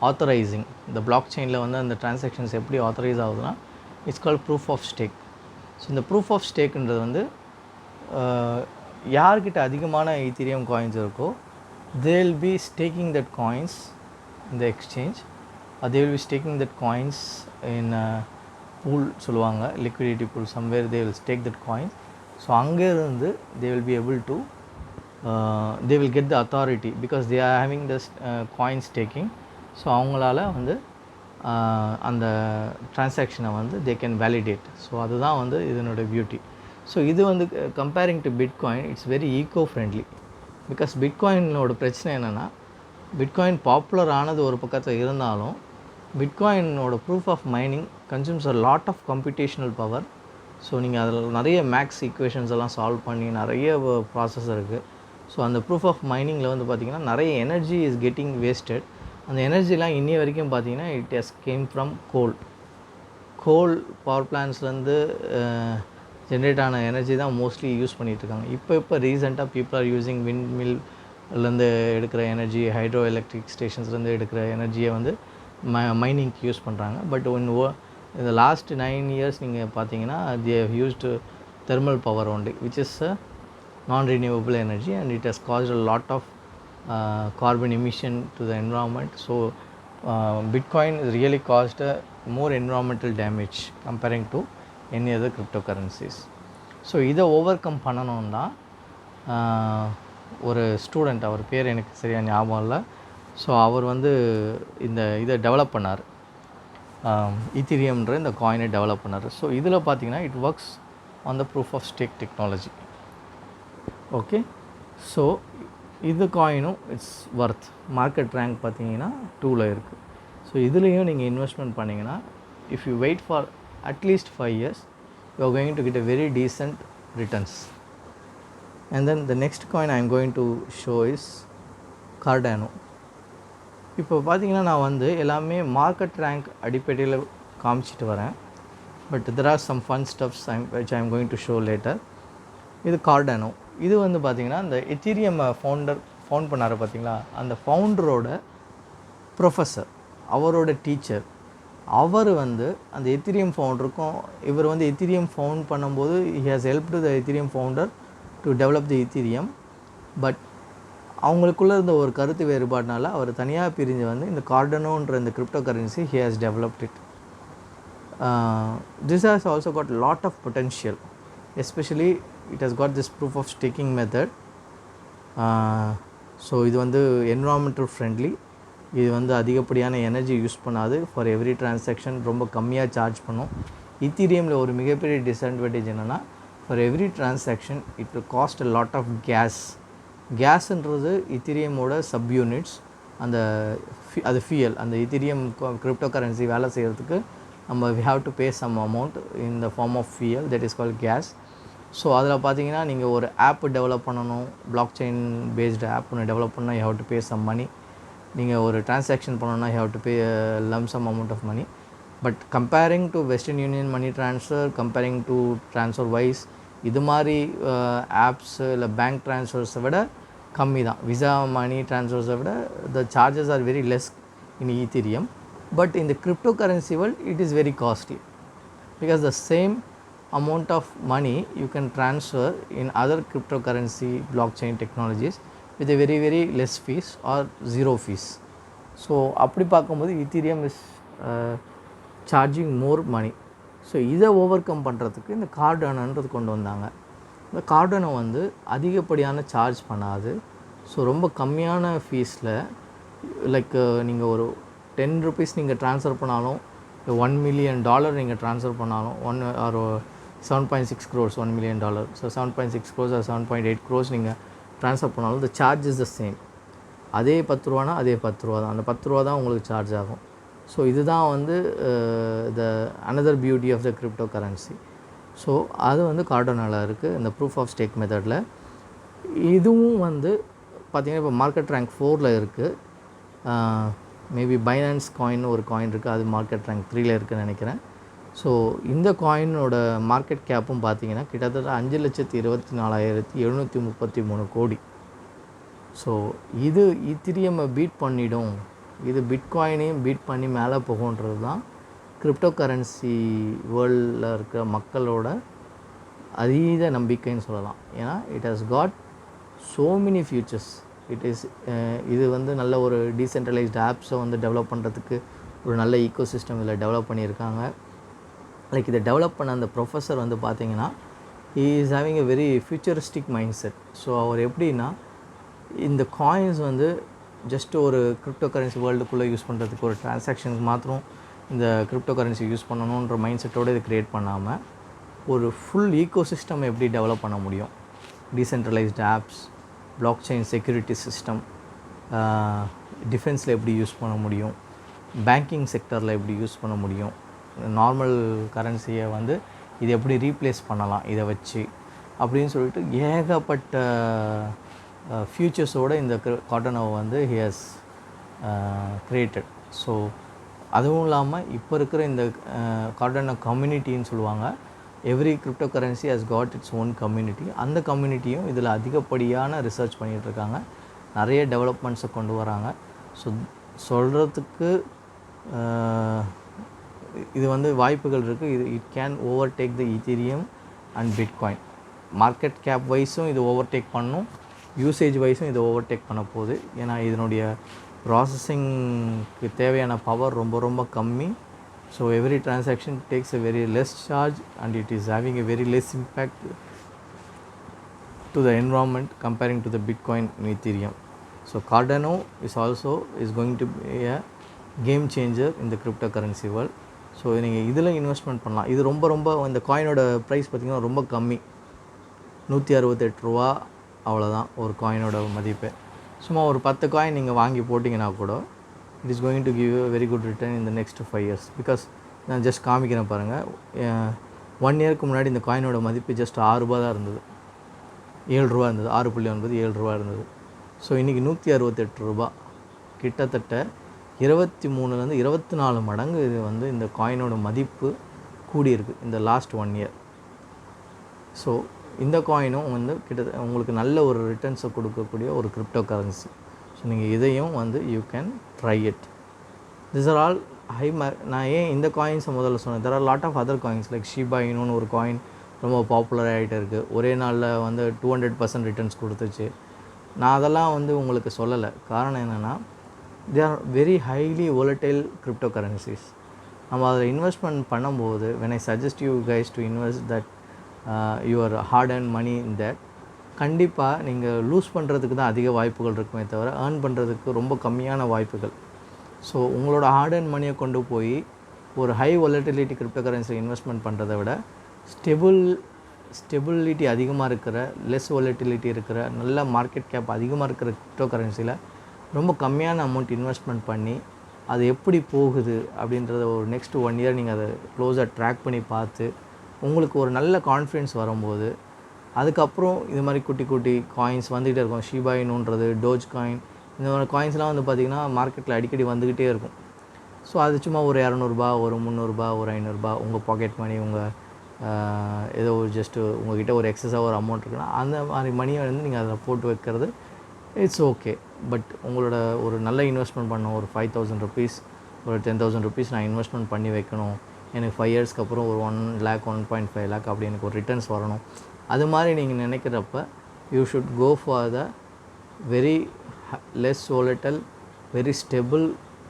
ஆத்தரைசிங், இந்த பிளாக் செயினில் வந்து அந்த டிரான்சாக்ஷன்ஸ் எப்படி ஆத்தரைஸ் ஆகுதுன்னா, it's call proof of stake. So இந்த ப்ரூஃப் ஆஃப் ஸ்டேக்குன்றது வந்து யார்கிட்ட அதிகமான ஈத்தீரியம் காயின்ஸ் இருக்கோ, they will be staking that coins in the exchange, or they will be staking that coins in pool சொல்லுவாங்க, liquidity pool, somewhere they will stake that coins. So அங்கே இருந்து they will be able to they will get the authority because they are having this coin staking. So அவங்களால வந்து அந்த டிரான்சாக்ஷனை வந்து they can validate. So அதுதான் வந்து இதனோட beauty. So இது வந்து comparing to bitcoin, it's very eco friendly. Because பிட்காயினோட பிரச்சனை என்னென்னா, பிட்காயின் பாப்புலர் ஆனது ஒரு பக்கத்தில் இருந்தாலும், பிட்காயினோட proof of mining consumes a lot of computational power. So நீங்கள் அதில் நிறைய மேக்ஸ் ஈக்குவேஷன்ஸ் எல்லாம் சால்வ் பண்ணி நிறைய ப்ராசஸ் இருக்குது. ஸோ அந்த ப்ரூஃப் ஆஃப் மைனிங்கில் வந்து பார்த்திங்கன்னா நிறைய எனர்ஜி இஸ் கெட்டிங் வேஸ்டட். அந்த எனர்ஜிலாம் இன்னி வரைக்கும் பார்த்திங்கன்னா it has came from coal power பிளான்ஸ்லேருந்து ஜென்ரேட் ஆன எனர்ஜி தான் மோஸ்ட்லி யூஸ் பண்ணிகிட்ருக்காங்க. இப்போ ரீசெண்டாக பீப்புள் ஆர் யூஸிங் விண்ட் மில்லேருந்து எடுக்கிற எனர்ஜி, ஹைட்ரோ எலக்ட்ரிக் ஸ்டேஷன்ஸ்லேருந்து எடுக்கிற எனர்ஜியை வந்து மைனிங்க்கு யூஸ் பண்ணுறாங்க. பட் இந்த லாஸ்ட் 9 years நீங்கள் பார்த்தீங்கன்னா they have used thermal power only, which is a non-renewable energy, and it has caused a lot of carbon emission to the environment. So Bitcoin has really caused more environmental damage comparing to any other cryptocurrencies. So இதை over come பண்ணணும்னா ஒரு student, அவர் பேர் எனக்கு சரியாக ஞாபகம் இல்லை. So அவர் வந்து இதை டெவலப் பண்ணார், ஈத்தீரியம்ன்ற இந்த காயினை டெவலப் பண்ணார். ஸோ இதில் பார்த்தீங்கன்னா it works on the proof of stake technology. Okay, so இது காயினும் இட்ஸ் ஒர்த் மார்க்கெட் ரேங்க் பார்த்தீங்கன்னா 2ல் இருக்குது. ஸோ இதுலேயும் நீங்கள் இன்வெஸ்ட்மெண்ட் பண்ணிங்கன்னா, if you wait for at least 5 years, you are going to get a very decent returns. And then the next coin I am going to show is Cardano. இப்போ பார்த்தீங்கன்னா நான் வந்து எல்லாமே மார்க்கெட் ரேங்க் அடிப்படையில் காமிச்சிட்டு வரேன். But there are some fun stuffs which I am going to show later. இது Cardano. இது வந்து பார்த்திங்கன்னா இந்த எத்தீரியம் ஃபவுண்ட் பண்ணார் பார்த்தீங்களா, அந்த ஃபவுண்டரோட ப்ரொஃபஸர், அவரோட டீச்சர். அவர் வந்து அந்த எத்தீரியம் ஃபவுண்டருக்கும், இவர் வந்து எத்தீரியம் ஃபவுண்ட் பண்ணும்போது he has helped the ethereum founder to develop the ethereum. But அவங்களுக்குள்ளே இருந்த ஒரு கருத்து வேறுபாடுனால அவர் தனியாக பிரிஞ்சு வந்து இந்த கார்டனோன்ற இந்த crypto currency he has developed it. This has also got a lot of potential, especially it has got this proof of staking method. So இது வந்து environmental friendly. இது வந்து அதிகப்படியான எனர்ஜி யூஸ் பண்ணாது. ஃபார் எவ்ரி டிரான்சாக்ஷன் ரொம்ப கம்மியாக charge பண்ணும். ஈத்தீரியமில் ஒரு மிகப்பெரிய டிஸ்அட்வான்டேஜ் என்னென்னா, for every transaction it will cost a lot of கேஸ்ன்றது ஈத்தீரியமோட சப் யூனிட்ஸ். அது ஃபியல், அந்த ஈத்தீரியம் கிரிப்டோ கரன்சி வேலை செய்கிறதுக்கு நம்ம we have to pay some amount in the form of fuel, that is called gas. So அதில் பார்த்தீங்கன்னா நீங்கள் ஒரு ஆப் டெவலப் பண்ணணும், பிளாக் செயின் பேஸ்டு ஆப் ஒன்று டெவலப் பண்ணால் you have to pay some money. நீங்கள் ஒரு டிரான்சாக்ஷன் பண்ணணும்னா you have to pay lump sum amount of money. But comparing to Western Union money transfer, comparing to TransferWise, இது மாதிரி apps இல்லை bank ட்ரான்ஸ்ஃபர்ஸை விட கம்மி தான். விசா மணி ட்ரான்ஸ்ஃபர்ஸை விட the charges are very less in Ethereum. But இந்த cryptocurrency world it is very costly, because the same amount of money you can transfer in other cryptocurrency blockchain technologies with a very very less fees or zero fees. So அப்படி பார்க்கும்போது ethereum is charging more money. So இதை over come பண்ணுறதுக்கு இந்த கார்டானோன்றது கொண்டு வந்தாங்க. இந்த Cardano வந்து அதிகப்படியான சார்ஜ் பண்ணாது. ஸோ ரொம்ப கம்மியான ஃபீஸில், லைக் நீங்கள் ஒரு 10 rupees நீங்கள் ட்ரான்ஸ்ஃபர் பண்ணாலும், $1 million நீங்கள் ட்ரான்ஸ்ஃபர் பண்ணாலும், 7.6 crores, $1 million. So 7.6 crores or 7.8 crores நீங்கள் ட்ரான்ஸ்ஃபர் பண்ணாலும் the charge is the same. அதே 10 ரூபானா அதே 10 ரூபா தான், அந்த 10 ரூபா தான் உங்களுக்கு சார்ஜ் ஆகும். ஸோ இதுதான் வந்து another beauty of the cryptocurrency. So அது வந்து கார்டோனால இருக்குது இந்த ப்ரூஃப் ஆஃப் ஸ்டேக் மெத்தடில். இதுவும் வந்து பார்த்திங்கன்னா இப்போ மார்க்கெட் ரேங்க் 4ல் இருக்குது. மேபி பைனான்ஸ் காயின் ஒரு காயின் இருக்குது, அது மார்க்கெட் ரேங்க் 3ல இருக்குதுன்னு நினைக்கிறேன். ஸோ இந்த காயினோட மார்க்கெட் கேப்பும் பார்த்தீங்கன்னா கிட்டத்தட்ட 5,24,733 கோடி. ஸோ இது ஈத்தீரியமை பீட் பண்ணிடும், இது பிட்காயினையும் பீட் பண்ணி மேலே போகுன்றது தான் கிரிப்டோ கரன்சி வேர்ல்டில் இருக்கிற மக்களோட அதீத நம்பிக்கைன்னு சொல்லலாம். ஏன்னா it has got so many futures. இது வந்து நல்ல ஒரு டீசென்ட்ரலைஸ்டு ஆப்ஸை வந்து டெவலப் பண்ணுறதுக்கு ஒரு நல்ல ஈக்கோசிஸ்டம் இதில் டெவலப் பண்ணியிருக்காங்க. லைக் இதை டெவலப் பண்ண அந்த ப்ரொஃபஸர் வந்து பார்த்திங்கன்னா he is having a very futuristic mindset. So அவர் எப்படின்னா இந்த காயின்ஸ் வந்து ஜஸ்ட் ஒரு கிரிப்டோ கரன்சி வேர்ல்டுக்குள்ளே யூஸ் பண்ணுறதுக்கு ஒரு டிரான்சாக்ஷனுக்கு மாத்திரம் இந்த கிரிப்டோ கரன்சி யூஸ் பண்ணணுன்ற மைண்ட் செட்டோடு இது க்ரியேட் பண்ணாமல் ஒரு ஃபுல் ஈக்கோசிஸ்டம் எப்படி டெவலப் பண்ண முடியும், decentralised apps, blockchain security system, டிஃபென்ஸில் எப்படி யூஸ் பண்ண முடியும், பேங்கிங் செக்டரில் எப்படி யூஸ் பண்ண முடியும், நார்மல் கரன்சியை வந்து இது எப்படி ரீப்ளேஸ் பண்ணலாம் இதை வச்சு அப்படின்னு சொல்லிட்டு ஏகப்பட்ட ஃபியூச்சர்ஸோடு இந்த கார்டனோவை வந்து ஹி ஹஸ் க்ரியேட்டட். ஸோ அதுவும் இல்லாமல் இப்போ இருக்கிற இந்த கார்டனோ கம்யூனிட்டின்னு சொல்லுவாங்க. Every crypto currency has got its own community. அந்த கம்யூனிட்டியும் இதில் அதிகப்படியான ரிசர்ச் பண்ணிகிட்ருக்காங்க, நிறைய டெவலப்மெண்ட்ஸை கொண்டு வராங்க. ஸோ சொல்கிறதுக்கு இது வந்து வாய்ப்புகள் இருக்குது. It can overtake the Ethereum and bitcoin. Market cap வைஸும் இது ஓவர்டேக் பண்ணும், யூசேஜ் வைஸும் இது ஓவர்டேக் பண்ண போகுது. ஏன்னா இதனுடைய ப்ராசஸிங்க்கு தேவையான பவர் ரொம்ப ரொம்ப கம்மி. So every transaction takes a very less charge and it is having a very less impact to the environment comparing to the Bitcoin and Ethereum. So Cardano is going to be a game changer in the cryptocurrency world. So நீங்கள் இதில் investment பண்ணலாம். இது ரொம்ப ரொம்ப இந்த காயினோட price பார்த்திங்கன்னா ரொம்ப கம்மி, 168 ரூபா, அவ்வளோதான் ஒரு காயினோட மதிப்பு. சும்மா ஒரு 10 காயின் நீங்கள் வாங்கி போட்டிங்கன்னா கூட it is going to give you very good return in the next 5 years. Because நான் ஜஸ்ட் காமிக்கிறேன் பாருங்கள். 1 இயருக்கு முன்னாடி இந்த காயினோட மதிப்பு ஜஸ்ட் 6 ரூபா தான் இருந்தது, 7 ரூபா இருந்தது, 6.9 7 ரூபா இருந்தது. ஸோ இன்றைக்கி 168 ரூபா, கிட்டத்தட்ட 23லேருந்து 24 மடங்கு இது வந்து இந்த காயினோட மதிப்பு கூடியிருக்கு இந்த லாஸ்ட் 1 year. ஸோ இந்த காயினும் வந்து கிட்டத்தட்ட உங்களுக்கு நல்ல ஒரு ரிட்டர்ன்ஸை கொடுக்கக்கூடிய ஒரு கிரிப்டோ கரன்சி. ஸோ நீங்கள் இதையும் வந்து you can try it. This are all நான் ஏன் இந்த காயின்ஸை முதல்ல சொன்னேன், there are lot of other coins like Shiba இனுன்னு ஒரு காயின் ரொம்ப பாப்புலர் ஆகிட்டு இருக்குது. ஒரே நாளில் வந்து 200% ரிட்டர்ன்ஸ் கொடுத்துச்சு. நான் அதெல்லாம் வந்து உங்களுக்கு சொல்லலை. காரணம் என்னென்னா they are very highly volatile crypto currencies. நம்ம அதில் இன்வெஸ்ட்மெண்ட் பண்ணும்போது when I suggest you guys to invest that your hard earned money in that, கண்டிப்பாக நீங்கள் லூஸ் பண்ணுறதுக்கு தான் அதிக வாய்ப்புகள் இருக்குமே தவிர ஏர்ன் பண்ணுறதுக்கு ரொம்ப கம்மியான வாய்ப்புகள். ஸோ உங்களோட ஹார்ட் அண்ட் மணியை கொண்டு போய் ஒரு ஹை வாலட்டிலிட்டி கிரிப்டோ கரன்சியில் இன்வெஸ்ட்மெண்ட் பண்ணுறதை விட ஸ்டெபிலிட்டி அதிகமாக இருக்கிற, லெஸ் வாலட்டிலிட்டி இருக்கிற, நல்ல மார்க்கெட் கேப் அதிகமாக இருக்கிற கிரிப்டோ கரன்சியில் ரொம்ப கம்மியான அமௌண்ட் இன்வெஸ்ட்மெண்ட் பண்ணி அது எப்படி போகுது அப்படின்றத ஒரு நெக்ஸ்ட் 1 year நீங்கள் அதை க்ளோஸாக ட்ராக் பண்ணி பார்த்து உங்களுக்கு ஒரு நல்ல கான்ஃபிடென்ஸ் வரும்போது அதுக்கப்புறம் இது மாதிரி குட்டி குட்டி காயின்ஸ் வந்துக்கிட்டே இருக்கும். ஷிபா இனுன்றது, டோஜ் காயின், இந்த மாதிரி காயின்ஸ்லாம் வந்து பார்த்திங்கன்னா மார்க்கெட்டில் அடிக்கடி வந்துக்கிட்டே இருக்கும். ஸோ அது சும்மா ஒரு 200 ஒரு 300 ஒரு 500 உங்கள் பாக்கெட் மணி, உங்கள் ஏதோ ஒரு ஜஸ்ட்டு உங்கள்கிட்ட ஒரு எக்ஸஸாக ஒரு அமௌண்ட் இருக்குன்னா அந்த மாதிரி மணியை வந்து நீங்கள் அதில் போட்டு வைக்கிறது இட்ஸ் ஓகே. பட் உங்களோட ஒரு நல்ல இன்வெஸ்ட்மெண்ட் பண்ணணும், ஒரு 5,000 rupees ஒரு 10,000 rupees நான் இன்வெஸ்ட்மெண்ட் பண்ணி வைக்கணும், எனக்கு 5 yearsக்கு அப்புறம் ஒரு 1 lakh 1.5 lakh அப்படி எனக்கு ஒரு ரிட்டர்ன்ஸ் வரணும், அது மாதிரி நீங்கள் நினைக்கிறப்ப you should go for the very less volatile, very stable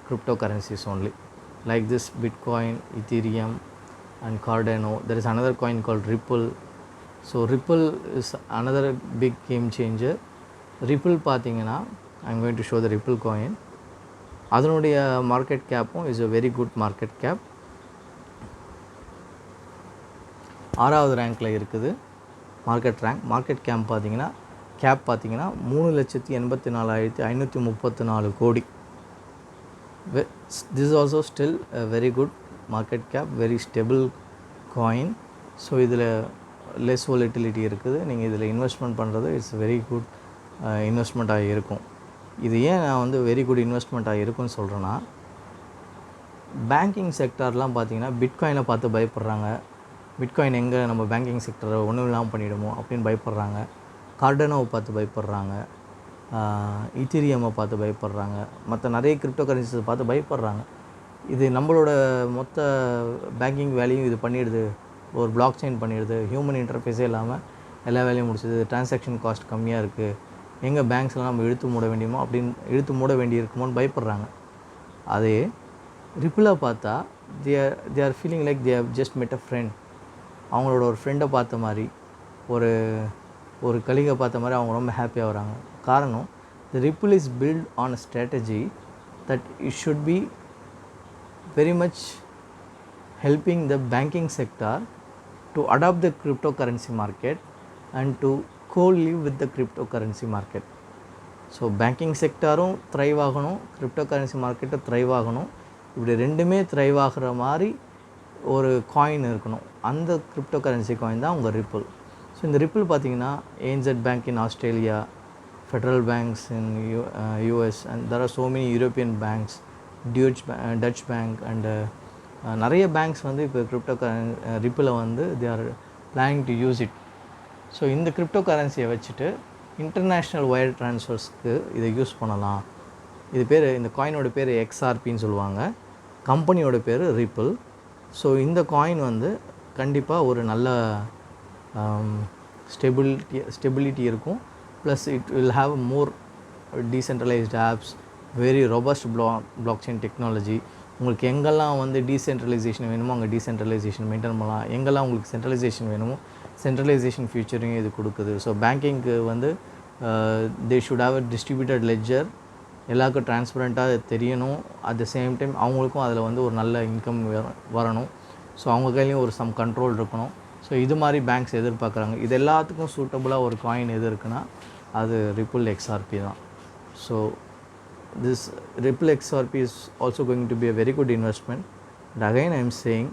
cryptocurrencies only, like this Bitcoin, Ethereum and Cardano. There is another coin called Ripple. So Ripple is another big game changer. Ripple பார்த்தீங்கன்னா I'm going to show the Ripple coin. அதனுடைய market கேப்பும் is a very good market cap. 6வது ரேங்க்கில் இருக்குது market rank. Market gap பார்த்தீங்கன்னா 3,84,534 கோடி. This is also still a very good market cap, very stable coin. So இதில் less volatility இருக்குது. நீங்கள் இதில் இன்வெஸ்ட்மெண்ட் பண்ணுறது இட்ஸ் வெரி குட் இன்வெஸ்ட்மெண்ட்டாக இருக்கும். இது ஏன் நான் வந்து வெரி குட் இன்வெஸ்ட்மெண்ட்டாக இருக்குன்னு சொல்கிறேன்னா, பேங்கிங் செக்டார்லாம் பார்த்திங்கன்னா பிட்காயினை பார்த்து பயப்படுறாங்க. பிட்காயின் எங்கே நம்ம பேங்கிங் செக்டரை ஒன்றும் இல்லாமல் பண்ணிவிடுமோ அப்படின்னு பயப்படுறாங்க. கார்டனோவை பார்த்து பயப்படுறாங்க. ஈத்தீரியமை பார்த்து பயப்படுறாங்க. மற்ற நிறைய கிரிப்டோ கரன்சிஸை பார்த்து பயப்படுறாங்க. இது நம்மளோட மொத்த பேங்கிங் வேலையும் இது பண்ணிடுது, ஒரு பிளாக் செயின் பண்ணிடுது, ஹியூமன் இன்டர்ஃபேஸே இல்லாமல் எல்லா வேலையும் முடிச்சுது, டிரான்சாக்ஷன் காஸ்ட் கம்மியாக இருக்குது, எங்கே பேங்க்ஸ்லாம் நம்ம இழுத்து மூட வேண்டியுமோ அப்படின்னு இழுத்து மூட வேண்டி இருக்குமோன்னு பயப்படுறாங்க. அதே ரிப்பிளாக பார்த்தா they are feeling like they have just met a friend. அவங்களோட ஒரு ஃப்ரெண்டை பார்த்த மாதிரி, ஒரு கலிகை பார்த்த மாதிரி அவங்க ரொம்ப ஹாப்பியாக வராங்க. காரணம், the Ripple is build on a strategy that it should be very much helping the banking sector to adopt the cryptocurrency market and to co-live with the cryptocurrency market. So banking செக்டாரும் thrive ஆகணும், cryptocurrency மார்க்கெட்டும் thrive ஆகணும். இப்படி ரெண்டுமே thrive ஆகிற மாதிரி ஒரு coin இருக்கணும். அந்த கிரிப்டோகரன்சி காயின் தான் உங்கள் ரிப்பிள். ஸோ இந்த ரிப்பிள் பார்த்திங்கன்னா ANZ bank in Australia, federal banks in US and there are so many European banks, Dutch bank and நிறைய பேங்க்ஸ் வந்து இப்போ ரிப்பிளை வந்து they are planning to use it. So இந்த crypto கரன்சியை வச்சுட்டு இன்டர்நேஷ்னல் ஒயர் ட்ரான்ஸ்ஃபர்ஸ்க்கு இதை use பண்ணலாம். இது பேர், இந்த காயினோட பேர் XRPன்னு சொல்லுவாங்க, கம்பெனியோட பேர் ரிப்பிள். ஸோ இந்த காயின் வந்து கண்டிப்பாக ஒரு நல்ல ஸ்டெபிலிட்டி இருக்கும். Plus it will have more decentralised apps, very robust block chain technology. உங்களுக்கு எங்கெல்லாம் வந்து டீசென்ட்ரலைசேஷன் வேணுமோ அங்கே டீசென்ட்ரலைசேஷன் மெயின்டைன் பண்ணலாம். எங்கெல்லாம் உங்களுக்கு சென்ட்ரலைசேஷன் வேணுமோ சென்ட்ரலைசேஷன் ஃபியூச்சரையும் இது கொடுக்குது. ஸோ பேங்கிங்க்கு வந்து they should have a distributed ledger, எல்லாருக்கும் டிரான்ஸ்பரண்ட்டாக தெரியணும். அட் த சேம் டைம் அவங்களுக்கும் அதில் வந்து ஒரு நல்ல இன்கம் வரணும். ஸோ அவங்க கையிலையும் ஒரு சம் கண்ட்ரோல் இருக்கணும். ஸோ இது மாதிரி பேங்க்ஸ் எதிர்பார்க்குறாங்க. இது எல்லாத்துக்கும் சூட்டபுளாக ஒரு காயின் எது இருக்குன்னா அது ரிப்பிள் XRP தான். So this Ripple XRP is also going to be a very good investment. And again I am saying,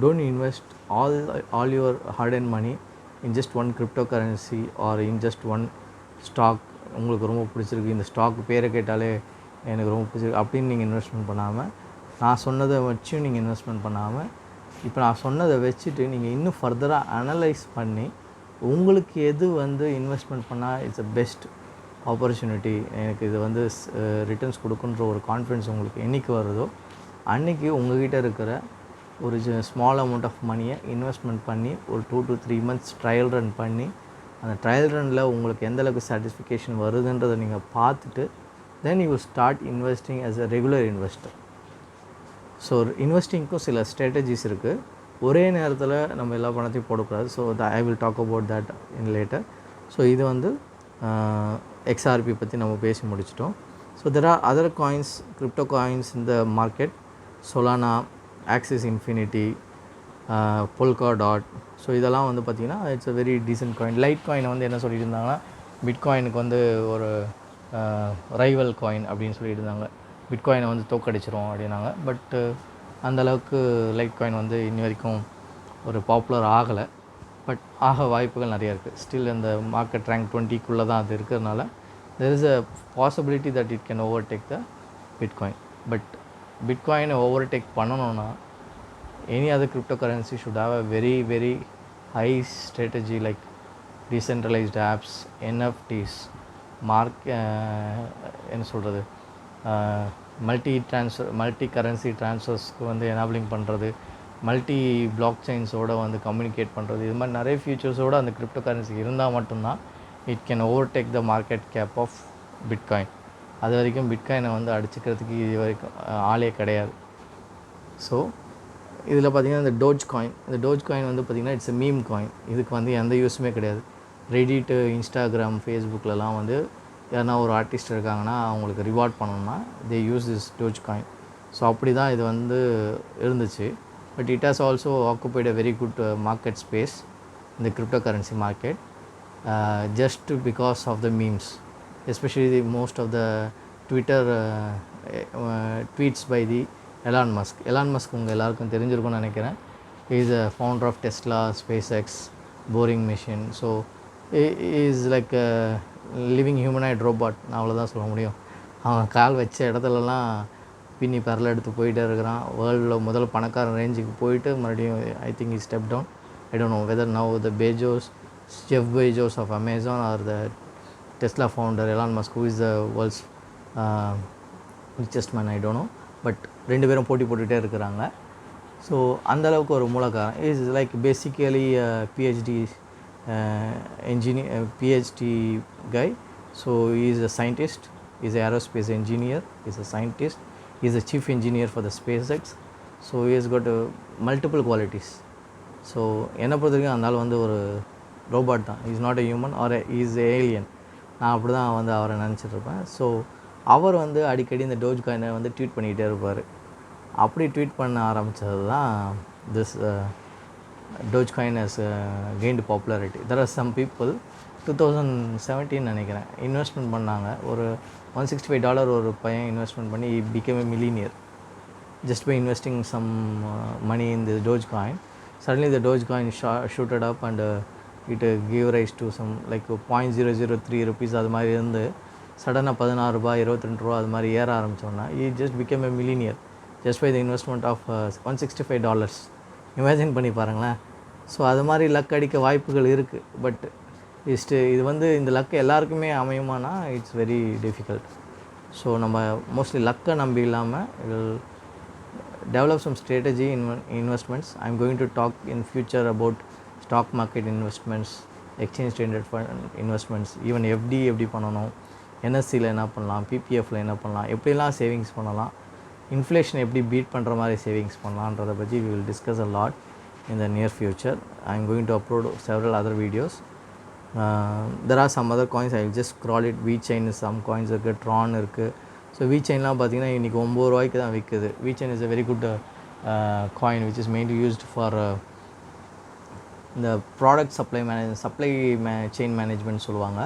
don't invest all your hard-earned money in just one cryptocurrency or in just one stock. உங்களுக்கு ரொம்ப பிடிச்சிருக்கு, இந்த stock பேரை கேட்டாலே எனக்கு ரொம்ப பிடிச்சிருக்கு அப்படின்னு நீங்கள் இன்வெஸ்ட்மெண்ட் பண்ணாமல், நான் சொன்னதை வச்சும் நீங்கள் இன்வெஸ்ட்மெண்ட் பண்ணாமல், இப்போ நான் சொன்னதை வச்சுட்டு நீங்கள் இன்னும் ஃபர்தராக அனலைஸ் பண்ணி உங்களுக்கு எது வந்து இன்வெஸ்ட்மெண்ட் பண்ணால் இட்ஸ் அ பெஸ்ட் ஆப்பர்ச்சுனிட்டி, எனக்கு இது வந்து ரிட்டர்ன்ஸ் கொடுக்குன்ற ஒரு கான்ஃபிடன்ஸ் உங்களுக்கு என்றைக்கு வருதோ அன்றைக்கி உங்கள்கிட்ட இருக்கிற ஒரு ஸ்மால் அமௌண்ட் ஆஃப் மணியை இன்வெஸ்ட்மெண்ட் பண்ணி ஒரு 2 to 3 months ட்ரையல் ரன் பண்ணி, அந்த ட்ரையல் ரனில் உங்களுக்கு எந்தளவுக்கு சாட்டிஸ்ஃபிகேஷன் வருதுன்றதை நீங்கள் பார்த்துட்டு then you start investing as a regular investor. So இன்வெஸ்டிங்க்கும் சில ஸ்ட்ராட்டஜிஸ் இருக்குது. ஒரே நேரத்தில் நம்ம எல்லா பணத்தையும் போடக்கூடாது. So I will talk about that in later. So இது வந்து XRP பற்றி நம்ம பேசி முடிச்சிட்டோம். So there are other coins, crypto coins இந்த market, Solana, Axie Infinity, Polkadot. So இதெல்லாம் வந்து பார்த்திங்கன்னா it's a very decent coin. லைட் காயினை வந்து என்ன சொல்லிட்டு இருந்தாங்கன்னா, பிட்காயினுக்கு வந்து ஒரு ரைவல் காயின் அப்படின்னு சொல்லிட்டு இருந்தாங்க, பிட்காயினை வந்து தோக்கடிச்சிரும் அப்படின்னாங்க. பட் அந்தளவுக்கு லைட் காயின் வந்து இன்னி வரைக்கும் ஒரு பாப்புலர் ஆகலை. பட் ஆக வாய்ப்புகள் நிறையா இருக்குது. ஸ்டில் இந்த மார்க்கெட் ரேங்க் 20க்குள்ளே தான் அது இருக்கிறதுனால there is a possibility that it can overtake the Bitcoin. But Bitcoin overtake பண்ணணும்னா any other cryptocurrency should have a very very high strategy like decentralized apps, NFTs, என்ன சொல்கிறது, மல்டி கரன்சி ட்ரான்ஸ்ஃபர்ஸ்க்கு வந்து enabling பண்ணுறது, multi black செயின்ஸோடு வந்து communicate பண்ணுறது, இது மாதிரி நிறைய ஃபியூச்சர்ஸோடு அந்த கிரிப்டோ கரன்சி இருந்தால் மட்டும்தான் it can overtake the market cap of bitcoin. அது வரைக்கும் பிட்காயினை வந்து அடிச்சுக்கிறதுக்கு இது வரைக்கும் ஆளே கிடையாது. ஸோ இதில் பார்த்திங்கன்னா இந்த டோஜ் காயின் வந்து பார்த்திங்கன்னா இட்ஸ் எ மீம் காயின். இதுக்கு வந்து எந்த யூஸுமே கிடையாது. ரெடிட்டு, இன்ஸ்டாகிராம், ஃபேஸ்புக்கிலலாம் வந்து யாருனா ஒரு ஆர்டிஸ்ட் இருக்காங்கன்னா அவங்களுக்கு ரிவார்ட் பண்ணணும்னா they use this Dogecoin. So அப்படி தான் இது வந்து இருந்துச்சு. But it has also occupied a very good market space in the cryptocurrency market just because of the memes, especially most of the Twitter tweets by the Elon Musk உங்கள் எல்லாருக்கும் தெரிஞ்சிருக்கும்னு நினைக்கிறேன். He is a founder of Tesla, SpaceX, Boring Machine. So he is like a living humanoid robot, நான் அவ்வளோதான் சொல்ல முடியும். அவன் கால் வச்ச இடத்துலலாம் பின்னி பரல எடுத்து போயிட்டே இருக்கிறான். வேர்ல்டில் முதல் பணக்காரன் ரேஞ்சுக்கு போயிட்டு மறுபடியும் I think he step down. I don't know whether now the Jeff Bezos of Amazon or the Tesla founder Elon Musk, who is the world's richest man, I don't know. But ரெண்டு பேரும் போட்டி போட்டுகிட்டே இருக்கிறாங்க. So அந்தளவுக்கு ஒரு மூலக்காரன் is like basically PhD engineer, PhD guy. So he is a scientist, he is an aerospace engineer, he is a scientist, he is a chief engineer for the SpaceX. So he has got multiple qualities. So என்னை பொறுத்த வரைக்கும் அந்த ஆள் வந்து ஒரு robot தான். Is not a human or is alien. நான் அப்படி தான் வந்து அவரை நினச்சிட்ருப்பேன். ஸோ அவர் வந்து அடிக்கடி இந்த டோஜ் காயினை வந்து ட்வீட் பண்ணிக்கிட்டே இருப்பார். அப்படி ட்வீட் பண்ண ஆரம்பித்தது தான் this Dogecoin has gained popularity. There are some people 2017 நினைக்கிறேன் இன்வெஸ்ட்மெண்ட் பண்ணாங்க. ஒரு $165 ஒரு பையன் இன்வெஸ்ட்மெண்ட் பண்ணி became a millionaire just by investing some money in the Dogecoin. Suddenly the Dogecoin shooted up and it gave rise to some like 0.003 rupees. அது மாதிரி இருந்து சடனாக $16, $22 அது மாதிரி ஏற ஆரம்பித்தோன்னா he just became a millionaire just by the investment of $165. Imagine பண்ணி பாருங்களேன். So அது மாதிரி லக் அடிக்க வாய்ப்புகள் இருக்குது. பட் இது வந்து இந்த லக் எல்லாருக்குமே அமையுமானா இட்ஸ் வெரி டிஃபிகல்ட். ஸோ நம்ம மோஸ்ட்லி லக்கை நம்பி இல்லாமல் develop some strategy in investments. I am going to talk in future about stock market investments, exchange traded fund investments, even FD எப்படி பண்ணணும், NSCல என்ன பண்ணலாம், PPFல என்ன பண்ணலாம், எப்படிலாம் சேவிங்ஸ் பண்ணலாம், இன்ஃப்ளேஷன் எப்படி பீட் பண்ணுற மாதிரி சேவிங்ஸ் பண்ணலான்றதை பற்றி we will discuss a lot in the near future. I am going to upload several other videos. There are some other coins. I will just scroll it. VeChain some coins இருக்குது, Tron இருக்குது. So VeChainலாம் பார்த்தீங்கன்னா இன்றைக்கி $9 தான் விற்குது. VeChain is a very good coin which is mainly used for இந்த product supply chain management சொல்லுவாங்க.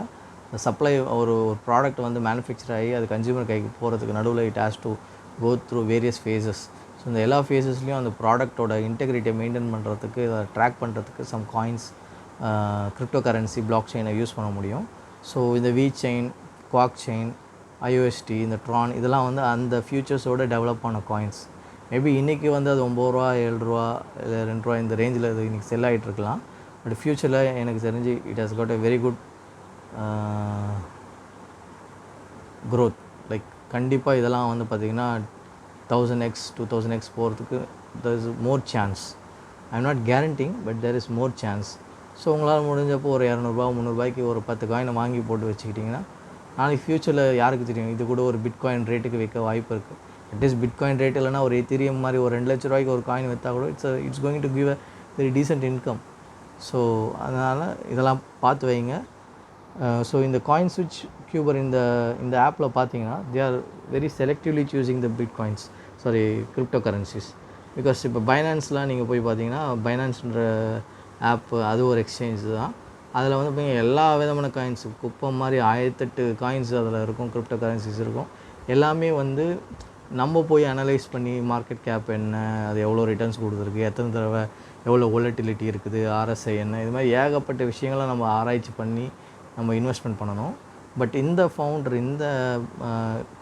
இந்த supply ஒரு product வந்து மேனுஃபேக்சர் ஆகி அது கன்சியூமர் கைக்கு போகிறதுக்கு நடுவில் it has to go through various phases. So இந்த எல்லா ஃபேஸஸ்லேயும் அந்த ப்ராடக்டோட இன்டெகிரிட்டியை மெயின்டைன் பண்ணுறதுக்கு, அதை ட்ராக் பண்ணுறதுக்கு some coins, cryptocurrency, block செயினை யூஸ் பண்ண முடியும். ஸோ இந்த VeChain, Quark Chain, IOST, இந்த Tron இதெல்லாம் வந்து அந்த ஃபியூச்சர்ஸோடு டெவலப் ஆன காயின்ஸ். மேபி இன்றைக்கி வந்து அது $9, $7 இல்லை $2 இந்த ரேஞ்சில் அது இன்றைக்கி செல் ஆகிட்டுருக்கலாம். பட் ஃப்யூச்சரில் எனக்கு தெரிஞ்சு it has got a very good growth. Like கண்டிப்பாக இதெல்லாம் வந்து பார்த்திங்கன்னா 1000x 2000x போகிறதுக்கு there is more chance. I am not guaranteeing but there is more chance. So உங்களால் முடிஞ்சப்போ ஒரு $200 $300 ஒரு 10 காயினை வாங்கி போட்டு வச்சுக்கிட்டிங்கன்னா நாளைக்கு ஃப்யூச்சரில் யாருக்கு தெரியும், இது கூட ஒரு பிட்காயின் ரேட்டுக்கு வைக்க வாய்ப்பு இருக்குது. அட்லீஸ்ட் பிட்காயின் ரேட் இல்லைனா ஒரு எத்தீரியம் மாதிரி ஒரு $2 லட்ச ஒரு காயின் விற்றா கூட it's going to give a very decent income. So அதனால் இதெல்லாம் பார்த்து வைங்க. ஸோ இந்த காயின் ஸ்விட்ச் கியூபர் இந்த ஆப்பில் பார்த்தீங்கன்னா they are very selectively choosing the bitcoins, crypto currencies. Because இப்போ பைனான்ஸ்லாம் நீங்கள் போய் பார்த்தீங்கன்னா பைனான்ஸ்ன்ற ஆப் அது ஒரு எக்ஸ்சேஞ்ச் தான். அதில் வந்து பார்த்திங்கன்னா எல்லா விதமான காயின்ஸு குப்பம் மாதிரி 1008 காயின்ஸ் அதில் இருக்கும், கிரிப்டோ கரன்சிஸ் இருக்கும். எல்லாமே வந்து நம்ம போய் அனலைஸ் பண்ணி மார்க்கெட் கேப் என்ன, அது எவ்வளோ ரிட்டர்ன்ஸ் கொடுத்துருக்கு, எத்தனை தடவை எவ்வளோ வொலட்டிலிட்டி இருக்குது, RSI என்ன, இது மாதிரி ஏகப்பட்ட விஷயங்களை நம்ம ஆராய்ச்சி பண்ணி நம்ம இன்வெஸ்ட்மெண்ட் பண்ணணும். பட் இந்த ஃபவுண்டர் இந்த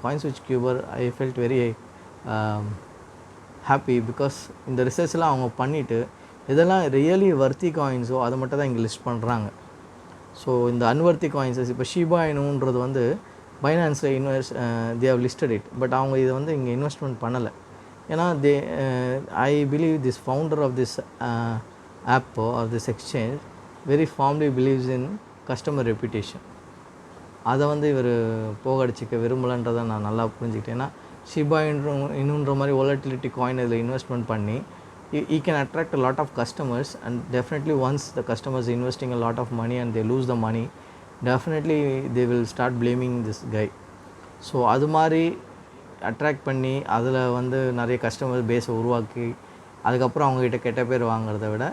CoinSwitch Kuber I felt very happy because இந்த ரிசர்ச்லாம் அவங்க பண்ணிவிட்டு இதெல்லாம் ரியலி வர்த்தி காயின்ஸோ அதை மட்டும் தான் இங்கே லிஸ்ட் பண்ணுறாங்க. ஸோ இந்த அன்வர்த்தி காயின்ஸஸ் இப்போ ஷிபா இனுன்றது வந்து பைனான்ஸில் they have listed it. But அவங்க இதை வந்து இங்கே இன்வெஸ்ட்மெண்ட் பண்ணலை. ஏன்னா I believe this founder of this ஆப்போ of this exchange very formally believes in customer reputation. அதை வந்து இவர் போகடிச்சிக்க விரும்பலன்றதை நான் நல்லா புரிஞ்சுக்கிட்டேன். ஏன்னா ஷிபா இனுன்ற மாதிரி வொலட்டிலிட்டி காயின் இதில் இன்வெஸ்ட்மெண்ட் பண்ணி he can attract a lot of customers, and definitely once the customers investing a lot of money and they lose the money, definitely they will start blaming this guy. So அது மாதிரி attract பண்ணி அதில் வந்து நிறைய customer பேஸை உருவாக்கி அதுக்கப்புறம் அவங்ககிட்ட கெட்ட பேர் வாங்குறத விட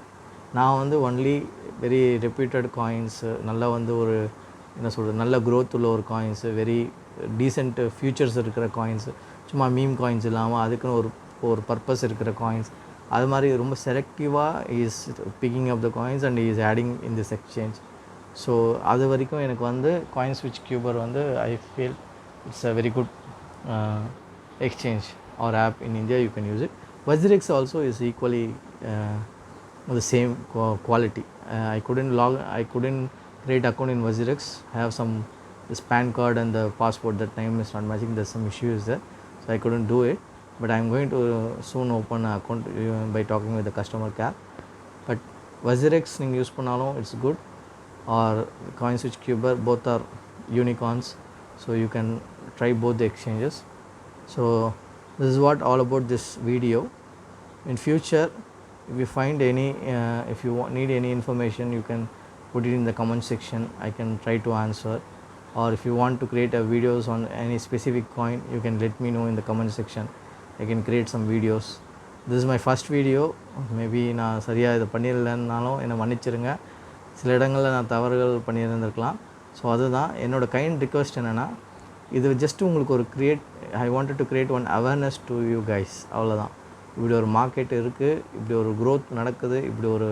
நான் வந்து ஒன்லி வெரி ரெப்யூட்டட் காயின்ஸு, நல்லா வந்து ஒரு என்ன சொல்கிறது நல்ல க்ரோத் உள்ள ஒரு காயின்ஸு, வெரி டீசென்ட் ஃபியூச்சர்ஸ் இருக்கிற காயின்ஸு, சும்மா மீம் காயின்ஸ் இல்லாமல் அதுக்குன்னு ஒரு பர்பஸ் இருக்கிற காயின்ஸ், அது மாதிரி ரொம்ப செலக்டிவாக is picking up the coins and is adding in this exchange. So அது வரைக்கும் எனக்கு வந்து காயின்ஸ்விட்ச் கியூபர் வந்து I feel it's a very good exchange or app in India. You can use it. Vazirix also is equally the same quality. I couldn't create account in Vazirix. I have some this PAN card and the passport, that name is not matching. There's some issues there, so I couldn't do it. But I'm going to soon open an account by talking with the customer care. But Vazirix நீங்கள் use பண்ணாலும் it's good, or CoinSwitch Cuber, both are unicorns, so you can try both the exchanges. So this is what all about this video. In future, if you find any if you need any information, you can put it in the comment section. I can try to answer. Or if you want to create a videos on any specific coin, you can let me know in the comment section. I can create some videos. This is my first video. Maybe நான் சரியாக இதை பண்ணிடலன்னாலும் என்னை மன்னிச்சிருங்க. சில இடங்களில் நான் தவறுகள் பண்ணியிருந்திருக்கலாம். So அதுதான் என்னோடய கைண்ட் ரிக்வெஸ்ட். என்னென்னா, இது ஜஸ்ட் உங்களுக்கு ஒரு I wanted to create one awareness to you guys, அவ்வளோதான். இப்படி ஒரு மார்க்கெட் இருக்குது, இப்படி ஒரு க்ரோத் நடக்குது, இப்படி ஒரு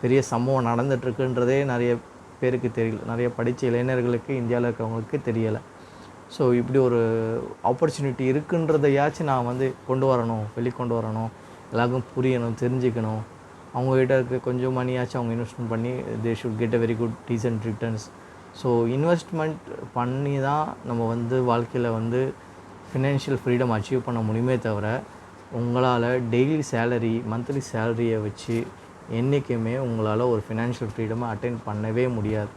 பெரிய சம்பவம் நடந்துகிட்ருக்குன்றதே நிறைய பேருக்கு தெரியல. நிறைய படித்த இளைஞர்களுக்கு, இந்தியாவில் இருக்கிறவங்களுக்கு தெரியலை. ஸோ இப்படி ஒரு ஆப்பர்ச்சுனிட்டி இருக்குன்றதையாச்சும் நான் வந்து கொண்டு வரணும், வெளிக்கொண்டு வரணும், எல்லாருக்கும் புரியணும், தெரிஞ்சுக்கணும். அவங்ககிட்ட இருக்க கொஞ்சம் மணியாச்சும் அவங்க இன்வெஸ்ட்மெண்ட் பண்ணி they should get a very good decent returns. So investment பண்ணி தான் நம்ம வந்து வாழ்க்கையில் வந்து ஃபினான்ஷியல் ஃப்ரீடம் அச்சீவ் பண்ண முடியுமே தவிர, உங்களால் டெய்லி சேலரி, மந்த்லி சேலரியை வச்சு என்றைக்குமே உங்களால் ஒரு ஃபினான்ஷியல் ஃப்ரீடமை அட்டைன் பண்ணவே முடியாது.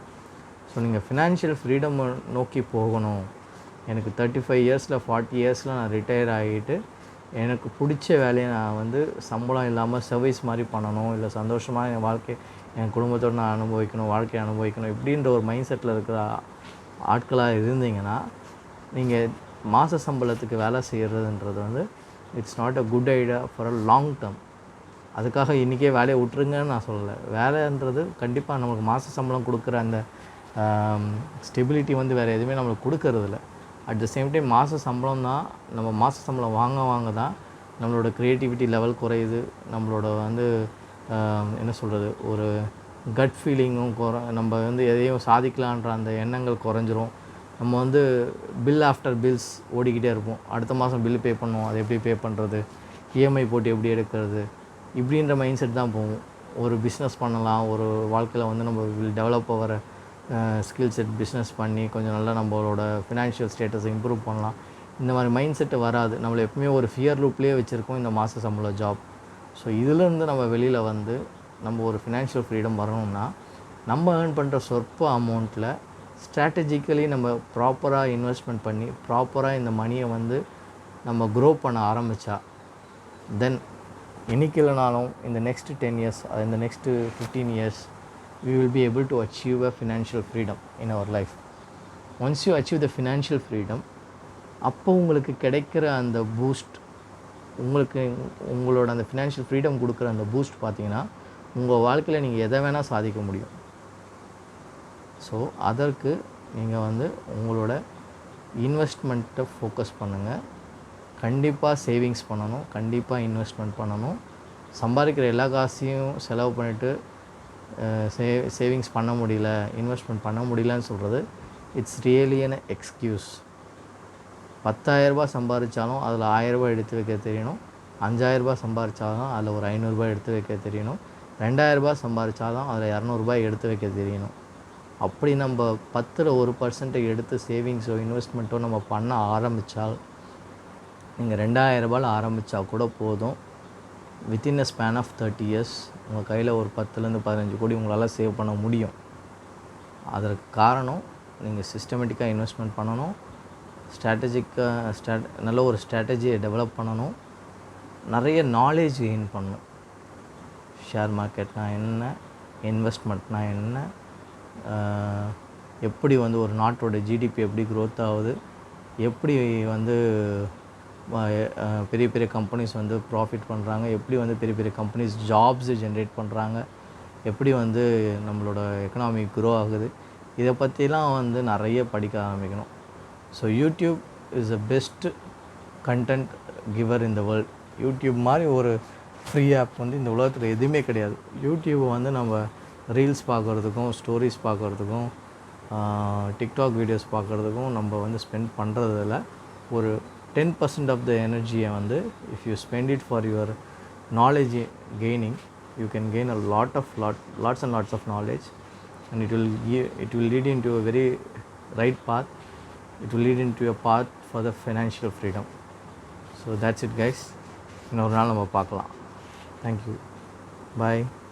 ஸோ நீங்கள் ஃபினான்ஷியல் ஃப்ரீடமை நோக்கி போகணும். எனக்கு 35 இயர்ஸில் 40 இயர்ஸில் நான் ரிட்டையர் ஆகிட்டு எனக்கு பிடிச்ச வேலையை நான் வந்து சம்பளம் இல்லாமல் சர்வீஸ் மாதிரி பண்ணணும், இல்லை சந்தோஷமாக என் வாழ்க்கை, என் குடும்பத்தோடு நான் அனுபவிக்கணும், வாழ்க்கையை அனுபவிக்கணும், இப்படின்ற ஒரு மைண்ட் செட்டில் இருக்கிற ஆட்களாக இருந்தீங்கன்னா, நீங்கள் மாத சம்பளத்துக்கு வேலை செய்கிறதுன்றது வந்து it's not a good idea for a long term. அதுக்காக இன்றைக்கே வேலையை விட்டுருங்கன்னு நான் சொல்லலை. வேலைன்றது கண்டிப்பாக நம்மளுக்கு மாத சம்பளம் கொடுக்குற அந்த ஸ்டெபிலிட்டி வந்து வேறு எதுவுமே நம்மளுக்கு கொடுக்கறதில்ல. அட் த சேம் டைம் மாத சம்பளம் தான், நம்ம மாத சம்பளம் வாங்க தான் நம்மளோட க்ரியேட்டிவிட்டி லெவல் குறையுது, நம்மளோட வந்து என்ன சொல்கிறது, ஒரு கட் ஃபீலிங்கும் நம்ம வந்து எதையும் சாதிக்கலான்ற அந்த எண்ணங்கள் குறைஞ்சிரும். நம்ம வந்து பில் ஆஃப்டர் பில்ஸ் ஓடிக்கிட்டே இருப்போம். அடுத்த மாதம் பில்லு பே பண்ணுவோம், அதை எப்படி பே பண்ணுறது, இஎம்ஐ போட்டு எப்படி எடுக்கிறது, இப்படின்ற மைண்ட் செட் தான் போகும். ஒரு பிஸ்னஸ் பண்ணலாம், ஒரு வாழ்க்கையில் வந்து நம்ம டெவலப் ஆகிற ஸ்கில் செட் பிஸ்னஸ் பண்ணி கொஞ்சம் நல்லா நம்மளோட ஃபினான்ஷியல் ஸ்டேட்டஸை இம்ப்ரூவ் பண்ணலாம். இந்த மாதிரி மைண்ட் செட்டு வராது. நம்மளை எப்பவுமே ஒரு ஃபியர் லூப்லேயே வச்சுருக்கோம் இந்த மாத சம்பளம் ஜாப். ஸோ இதிலேருந்து நம்ம வெளியில் வந்து நம்ம ஒரு ஃபினான்ஷியல் ஃப்ரீடம் வரணும்னா, நம்ம ஏர்ன் பண்ணுற சொற்ப அமௌண்ட்டில் ஸ்ட்ராட்டஜிக்கலி நம்ம ப்ராப்பராக இன்வெஸ்ட்மெண்ட் பண்ணி ப்ராப்பராக இந்த மணியை வந்து நம்ம க்ரோ பண்ண ஆரம்பித்தா, தென் இன்றைக்கி இல்லைனாலும் இந்த நெக்ஸ்ட் 10 years, இந்த next 15 years, we will be able to achieve a financial freedom in our life. Once you achieve the financial freedom, அப்போ உங்களுக்கு கிடைக்கிற அந்த பூஸ்ட், உங்களோட அந்த ஃபினான்ஷியல் ஃப்ரீடம் கொடுக்குற அந்த பூஸ்ட் பார்த்தீங்கன்னா, உங்கள் வாழ்க்கையில் நீங்கள் எதை வேணால் சாதிக்க முடியும். ஸோ அதற்கு நீங்கள் வந்து உங்களோட இன்வெஸ்ட்மெண்ட்டை ஃபோக்கஸ் பண்ணுங்கள். கண்டிப்பாக சேவிங்ஸ் பண்ணணும், கண்டிப்பாக இன்வெஸ்ட்மெண்ட் பண்ணணும். சம்பாதிக்கிற எல்லா காசையும் செலவு பண்ணிவிட்டு சேவிங்ஸ் பண்ண முடியல, இன்வெஸ்ட்மெண்ட் பண்ண முடியலன்னு சொல்கிறது இட்ஸ் ரியலி an எக்ஸ்கியூஸ். 10,000 ரூபாய் சம்பாதிச்சாலும் அதில் 1000 ரூபாய் எடுத்து வைக்க தெரியணும். 5000 ரூபாய் சம்பாதிச்சாலும் அதில் ஒரு 500 ரூபாய் எடுத்து வைக்க தெரியணும். 2000 ரூபாய் சம்பாதிச்சாலும் அதில் 200 ரூபாய் எடுத்து வைக்க தெரியணும். அப்படி நம்ம 10ல் 1% எடுத்து சேவிங்ஸோ இன்வெஸ்ட்மெண்ட்டோ நம்ம பண்ண ஆரம்பித்தால், நீங்கள் 2000 ரூபாயில் ஆரம்பித்தா கூட போதும். Within a span of 30 years உங்கள் கையில் ஒரு 10லேருந்து 15 கோடி உங்களால் சேவ் பண்ண முடியும். அதற்கு காரணம் நீங்கள் சிஸ்டமேட்டிக்காக இன்வெஸ்ட்மெண்ட் பண்ணணும், நல்ல ஒரு ஸ்ட்ராட்டஜியை டெவலப் பண்ணணும், நிறைய நாலேஜ் கெயின் பண்ணணும். ஷேர் மார்க்கெட்னா என்ன, இன்வெஸ்ட்மெண்ட்னா என்ன, எப்படி வந்து ஒரு நாட்டோட ஜிடிபி எப்படி க்ரோத் ஆகுது, எப்படி வந்து பெரிய பெரிய கம்பெனிஸ் வந்து ப்ராஃபிட் பண்ணுறாங்க, எப்படி வந்து பெரிய பெரிய கம்பெனிஸ் ஜாப்ஸு ஜென்ரேட் பண்ணுறாங்க, எப்படி வந்து நம்மளோட எக்கனாமி க்ரோ ஆகுது, இதை பற்றிலாம் வந்து நிறைய படிக்க ஆரம்பிக்கணும். So YouTube is the best content giver in the world. YouTube மாதிரி ஒரு ஃப்ரீ ஆப் வந்து இந்த உலகத்தில் எதுவுமே கிடையாது. யூடியூப்பை வந்து நம்ம ரீல்ஸ் பார்க்குறதுக்கும் ஸ்டோரிஸ் பார்க்குறதுக்கும் டிக்டாக் வீடியோஸ் பார்க்குறதுக்கும் நம்ம வந்து ஸ்பெண்ட் பண்ணுறதில்ல. ஒரு 10% ஆஃப் த எனர்ஜியை வந்து if you spend it for your knowledge gaining, you can gain a lots and lots of knowledge, and it will lead into a very right path. It will lead into a path for the financial freedom. So that's it guys. இன்னொரு நாள் நம்ம பார்க்கலாம். Thank you. Bye.